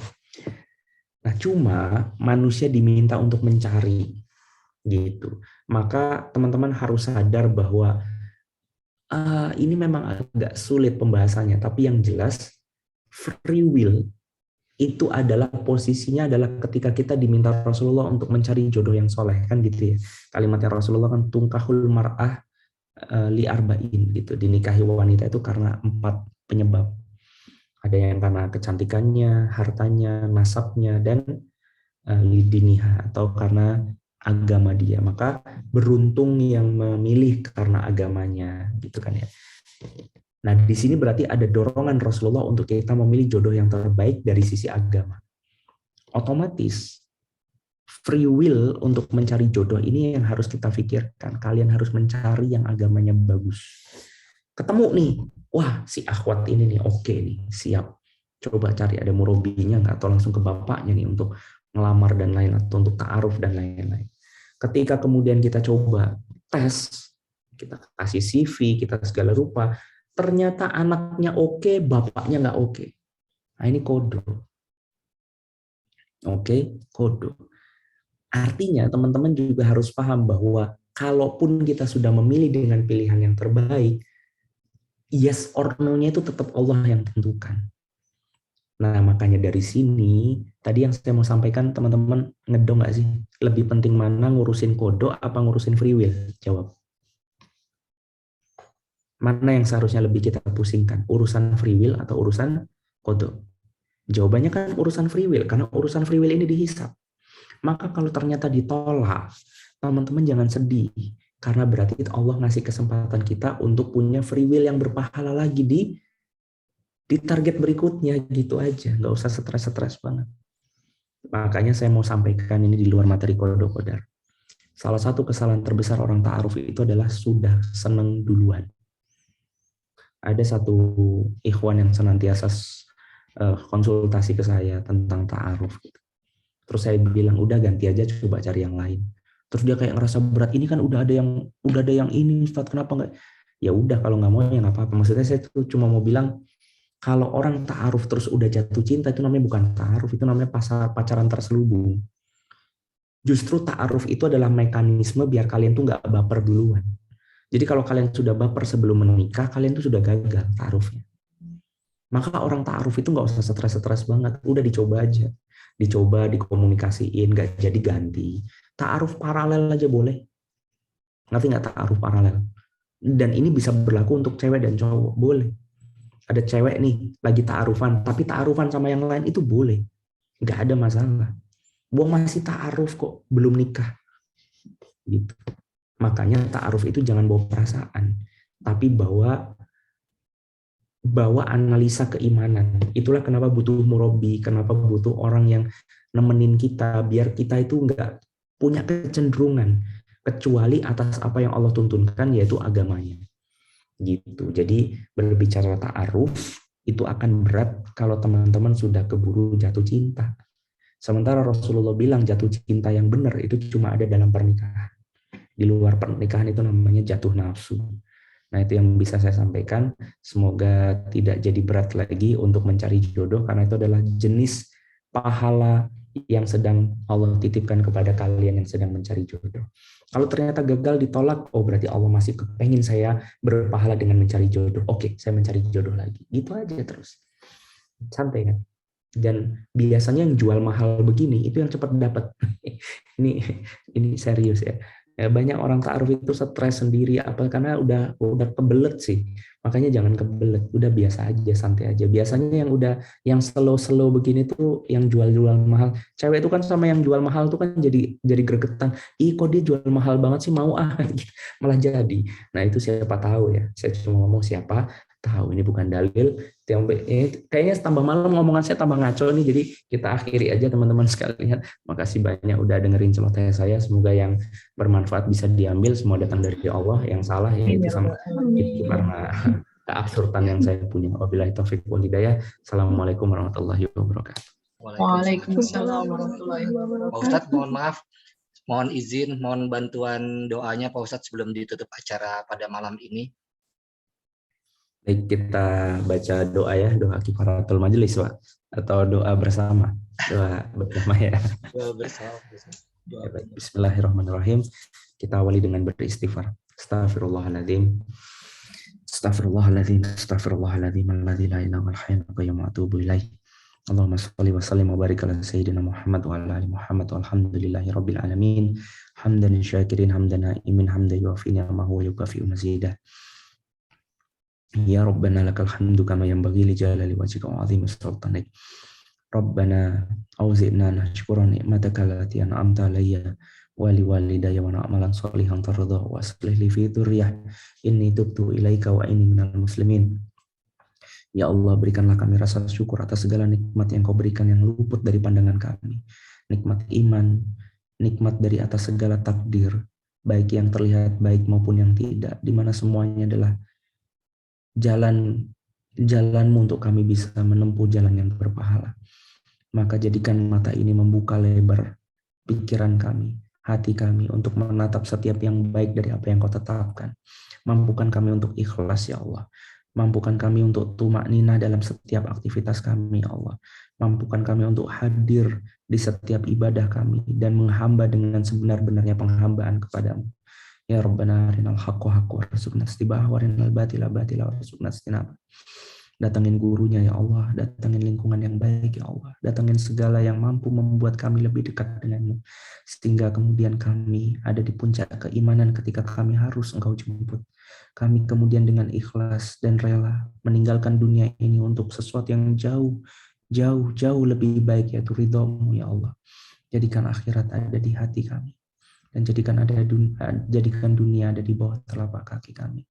Nah, cuma manusia diminta untuk mencari gitu. Maka teman-teman harus sadar bahwa ini memang agak sulit pembahasannya, tapi yang jelas free will itu adalah posisinya adalah ketika kita diminta Rasulullah untuk mencari jodoh yang soleh, kan gitu ya. Kalimatnya Rasulullah kan tungkahul mar'ah li arba'in gitu. Dinikahi wanita itu karena 4 penyebab. Ada yang karena kecantikannya, hartanya, nasabnya, dan lidiniha atau karena agama dia. Maka beruntung yang memilih karena agamanya, gitu kan ya. Nah, di sini berarti ada dorongan Rasulullah untuk kita memilih jodoh yang terbaik dari sisi agama. Otomatis, free will untuk mencari jodoh ini yang harus kita pikirkan. Kalian harus mencari yang agamanya bagus. Ketemu nih, wah si akhwat ini nih, oke nih, siap. Coba cari ada murabinya nggak, atau langsung ke bapaknya nih untuk ngelamar dan lain, atau untuk ta'aruf dan lain-lain. Ketika kemudian kita coba tes, kita kasih CV, kita segala rupa, ternyata anaknya oke, bapaknya nggak oke. Nah, ini kodo. Oke, kodo. Artinya teman-teman juga harus paham bahwa kalaupun kita sudah memilih dengan pilihan yang terbaik, yes or no-nya itu tetap Allah yang tentukan. Nah, makanya dari sini, tadi yang saya mau sampaikan, teman-teman ngedong nggak sih? Lebih penting mana ngurusin kodo apa ngurusin free will? Jawab. Mana yang seharusnya lebih kita pusingkan? Urusan free will atau urusan kodo? Jawabannya kan urusan free will, karena urusan free will ini dihisab. Maka kalau ternyata ditolak, teman-teman jangan sedih, karena berarti Allah ngasih kesempatan kita untuk punya free will yang berpahala lagi di target berikutnya, gitu aja. Nggak usah stres-stres banget. Makanya saya mau sampaikan ini di luar materi kodo-kodar. Salah satu kesalahan terbesar orang ta'aruf itu adalah sudah seneng duluan. Ada satu ikhwan yang senantiasa konsultasi ke saya tentang ta'aruf. Terus saya bilang, udah ganti aja, coba cari yang lain. Terus dia kayak ngerasa berat, ini kan udah ada yang ini, Ustaz, kenapa nggak? Ya udah, kalau nggak mau ya nggak apa-apa. Maksudnya saya tuh cuma mau bilang, kalau orang ta'aruf terus udah jatuh cinta, itu namanya bukan ta'aruf, itu namanya pacaran terselubung. Justru ta'aruf itu adalah mekanisme biar kalian tuh nggak baper duluan. Jadi kalau kalian sudah baper sebelum menikah, kalian tuh sudah gagal ta'arufnya. Maka orang ta'aruf itu nggak usah stres-stres banget, udah dicoba aja. Dicoba, dikomunikasiin, nggak jadi ganti. Ta'aruf paralel aja boleh. Ngerti nggak ta'aruf paralel? Dan ini bisa berlaku untuk cewek dan cowok, boleh. Ada cewek nih, lagi ta'arufan, tapi ta'arufan sama yang lain itu boleh. Nggak ada masalah. Buang masih ta'aruf kok, belum nikah. Gitu. Makanya ta'aruf itu jangan bawa perasaan, tapi bawa analisa keimanan. Itulah kenapa butuh murabi, kenapa butuh orang yang nemenin kita, biar kita itu nggak punya kecenderungan, kecuali atas apa yang Allah tuntunkan, yaitu agamanya. Gitu. Jadi berbicara ta'aruf itu akan berat kalau teman-teman sudah keburu jatuh cinta. Sementara Rasulullah bilang jatuh cinta yang benar itu cuma ada dalam pernikahan. Di luar pernikahan itu namanya jatuh nafsu. Nah, itu yang bisa saya sampaikan. Semoga tidak jadi berat lagi untuk mencari jodoh, karena itu adalah jenis pahala yang sedang Allah titipkan kepada kalian yang sedang mencari jodoh. Kalau ternyata gagal, ditolak, oh berarti Allah masih kepengen saya berpahala dengan mencari jodoh. Oke, saya mencari jodoh lagi. Gitu aja terus. Santai kan? Dan biasanya yang jual mahal begini, itu yang cepat dapat. Ini serius ya. Ya, banyak orang ta'aruf itu stres sendiri apa karena udah kebelet sih. Makanya jangan kebelet, udah biasa aja, santai aja. Biasanya yang slow begini tuh yang jual-jual mahal. Cewek itu kan sama yang jual mahal tuh kan jadi gregetan. Ih, kok dia jual mahal banget sih, mau ah. Malah jadi. Nah, itu siapa tahu ya. Saya cuma ngomong siapa tahu, ini bukan dalil. Kayaknya tambah malam ngomongan saya tambah ngaco nih. Jadi kita akhiri aja teman-teman sekalian. Makasih banyak udah dengerin celoteh saya. Semoga yang bermanfaat bisa diambil, semua datang dari Allah, yang salah ya itu sama itu karena keabsurdan yang saya punya. Wabillahi taufiq wal hidayah. Assalamualaikum warahmatullahi wabarakatuh. Waalaikumsalam warahmatullahi wabarakatuh. Pak Ustadz, mohon maaf, mohon izin, mohon bantuan doanya Pak Ustadz sebelum ditutup acara pada malam ini. Baik, kita baca doa ya, doa kifaratul majelis, Pak, atau doa bersama. Doa bersama ya. Doa bersama. Ya, baik. Bismillahirrahmanirrahim. Kita awali dengan beristighfar. Astaghfirullahaladzim. Astaghfirullahaladzim. Astaghfirullahaladzim. Alladzi la ilaha illa huwal qayyum wa atubu ilaih. Allahumma shalli wa sallim wa barik ala sayyidina Muhammad wa ala ali Muhammad walhamdulillahi rabbil alamin. Hamdan syakirin, hamdan na'imin, hamdan yuafi ni'amahu wa yukafi'u mazidah. Ya Rabbana lakal hamdu kama yanbaghi li jalali wajhika wa 'azimi sultanik. Rabbana auzi'na nashkura ni'mataka allati an'amta 'alayya wa li walidayya wa na'malan shalihan tardah wa aslih li fi dzurriyyah inni tubtu ilaika wa inni minal muslimin. Ya Allah, berikanlah kami rasa syukur atas segala nikmat yang Kau berikan yang luput dari pandangan kami. Nikmat iman, nikmat dari atas segala takdir, baik yang terlihat baik maupun yang tidak, di mana semuanya adalah jalan-jalanmu untuk kami bisa menempuh jalan yang berpahala. Maka jadikan mata ini membuka lebar pikiran kami, hati kami untuk menatap setiap yang baik dari apa yang Kau tetapkan. Mampukan kami untuk ikhlas ya Allah. Mampukan kami untuk tumakninah dalam setiap aktivitas kami ya Allah. Mampukan kami untuk hadir di setiap ibadah kami dan menghamba dengan sebenar-benarnya penghambaan kepadamu. Ya Rabbana arinal haqqo haqqo warzuqna ittiba'ah wa arinal batila batila warzuqna ijtinabah. Datangin gurunya ya Allah, datangin lingkungan yang baik ya Allah, datangin segala yang mampu membuat kami lebih dekat denganmu, sehingga kemudian kami ada di puncak keimanan ketika kami harus Engkau jemput. Kami kemudian dengan ikhlas dan rela meninggalkan dunia ini untuk sesuatu yang jauh lebih baik, yaitu ridho-Mu ya Allah. Jadikan akhirat ada di hati kami, dan jadikan dunia ada di bawah telapak kaki kami.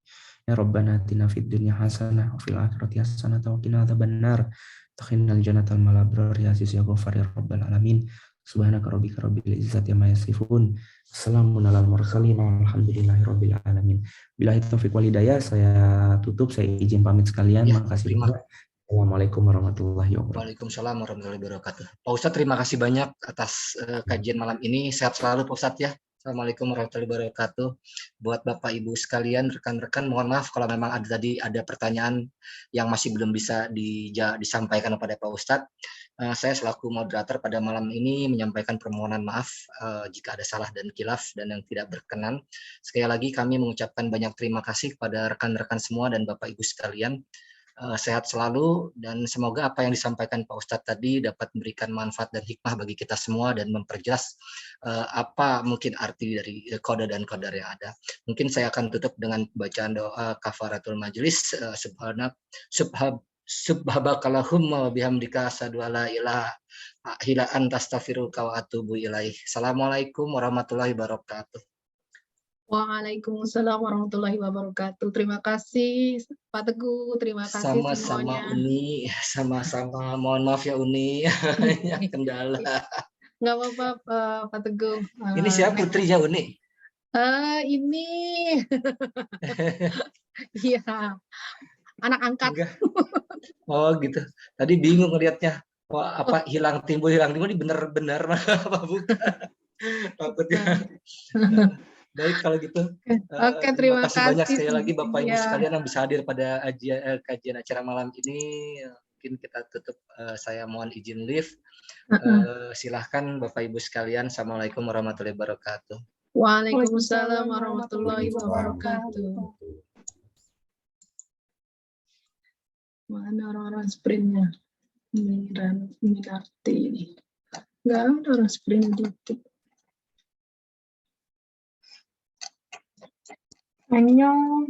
Ya Rabbana atina fid dunya hasanah wa fil akhirati hasanah wa qina adzabannar. Takhinnal jannatal malabrar ya aziz ya ghafar ya rabbal alamin. Subhanaka rabbika rabbil izzati amma yasifun. Assalamun alal mursalin walhamdulillahi rabbil alamin. Billahi taufiq wal hidayah, saya tutup, saya izin pamit sekalian. Ya, makasih banyak. Assalamualaikum warahmatullahi wabarakatuh. Waalaikumsalam warahmatullahi wabarakatuh. Pak Ustadz, terima kasih banyak atas kajian malam ini. Sehat selalu Pak Ustadz ya. Assalamualaikum warahmatullahi wabarakatuh. Buat Bapak Ibu sekalian, rekan-rekan, mohon maaf kalau memang ada pertanyaan yang masih belum bisa disampaikan kepada Pak Ustadz. Saya selaku moderator pada malam ini menyampaikan permohonan maaf jika ada salah dan khilaf dan yang tidak berkenan. Sekali lagi kami mengucapkan banyak terima kasih kepada rekan-rekan semua dan Bapak Ibu sekalian. Sehat selalu dan semoga apa yang disampaikan Pak Ustadz tadi dapat memberikan manfaat dan hikmah bagi kita semua dan memperjelas apa mungkin arti dari qada dan qadar yang ada. Mungkin saya akan tutup dengan bacaan doa kafaratul majelis. Subhanakallahumma wa bihamdika asyhadu an la ilaha illa anta astaghfiruka wa atubu ilaih. Assalamualaikum warahmatullahi wabarakatuh. Waalaikumsalam warahmatullahi wabarakatuh. Terima kasih Pak Teguh, terima kasih Sama-sama semuanya. Uni, sama-sama. Mohon maaf ya Uni, banyak kendala. Nggak apa-apa Pak Teguh. Ini siapa putrinya Uni? Ini, iya, anak angkat. Enggak. Oh gitu. Tadi bingung ngelihatnya. Wah, apa hilang timbul ini bener-bener apa bukan? Takutnya. Baik kalau gitu. Oke, terima kasih banyak sekali lagi Bapak Ibu ya. sekalian yang bisa hadir pada kajian acara malam ini. Mungkin kita tutup. Saya mohon izin live. Silahkan Bapak Ibu sekalian. Assalamualaikum warahmatullahi wabarakatuh. Waalaikumsalam warahmatullahi wabarakatuh. Mana orang-orang sprintnya? Minarti. Nggak ada orang sprint di YouTube. 안녕.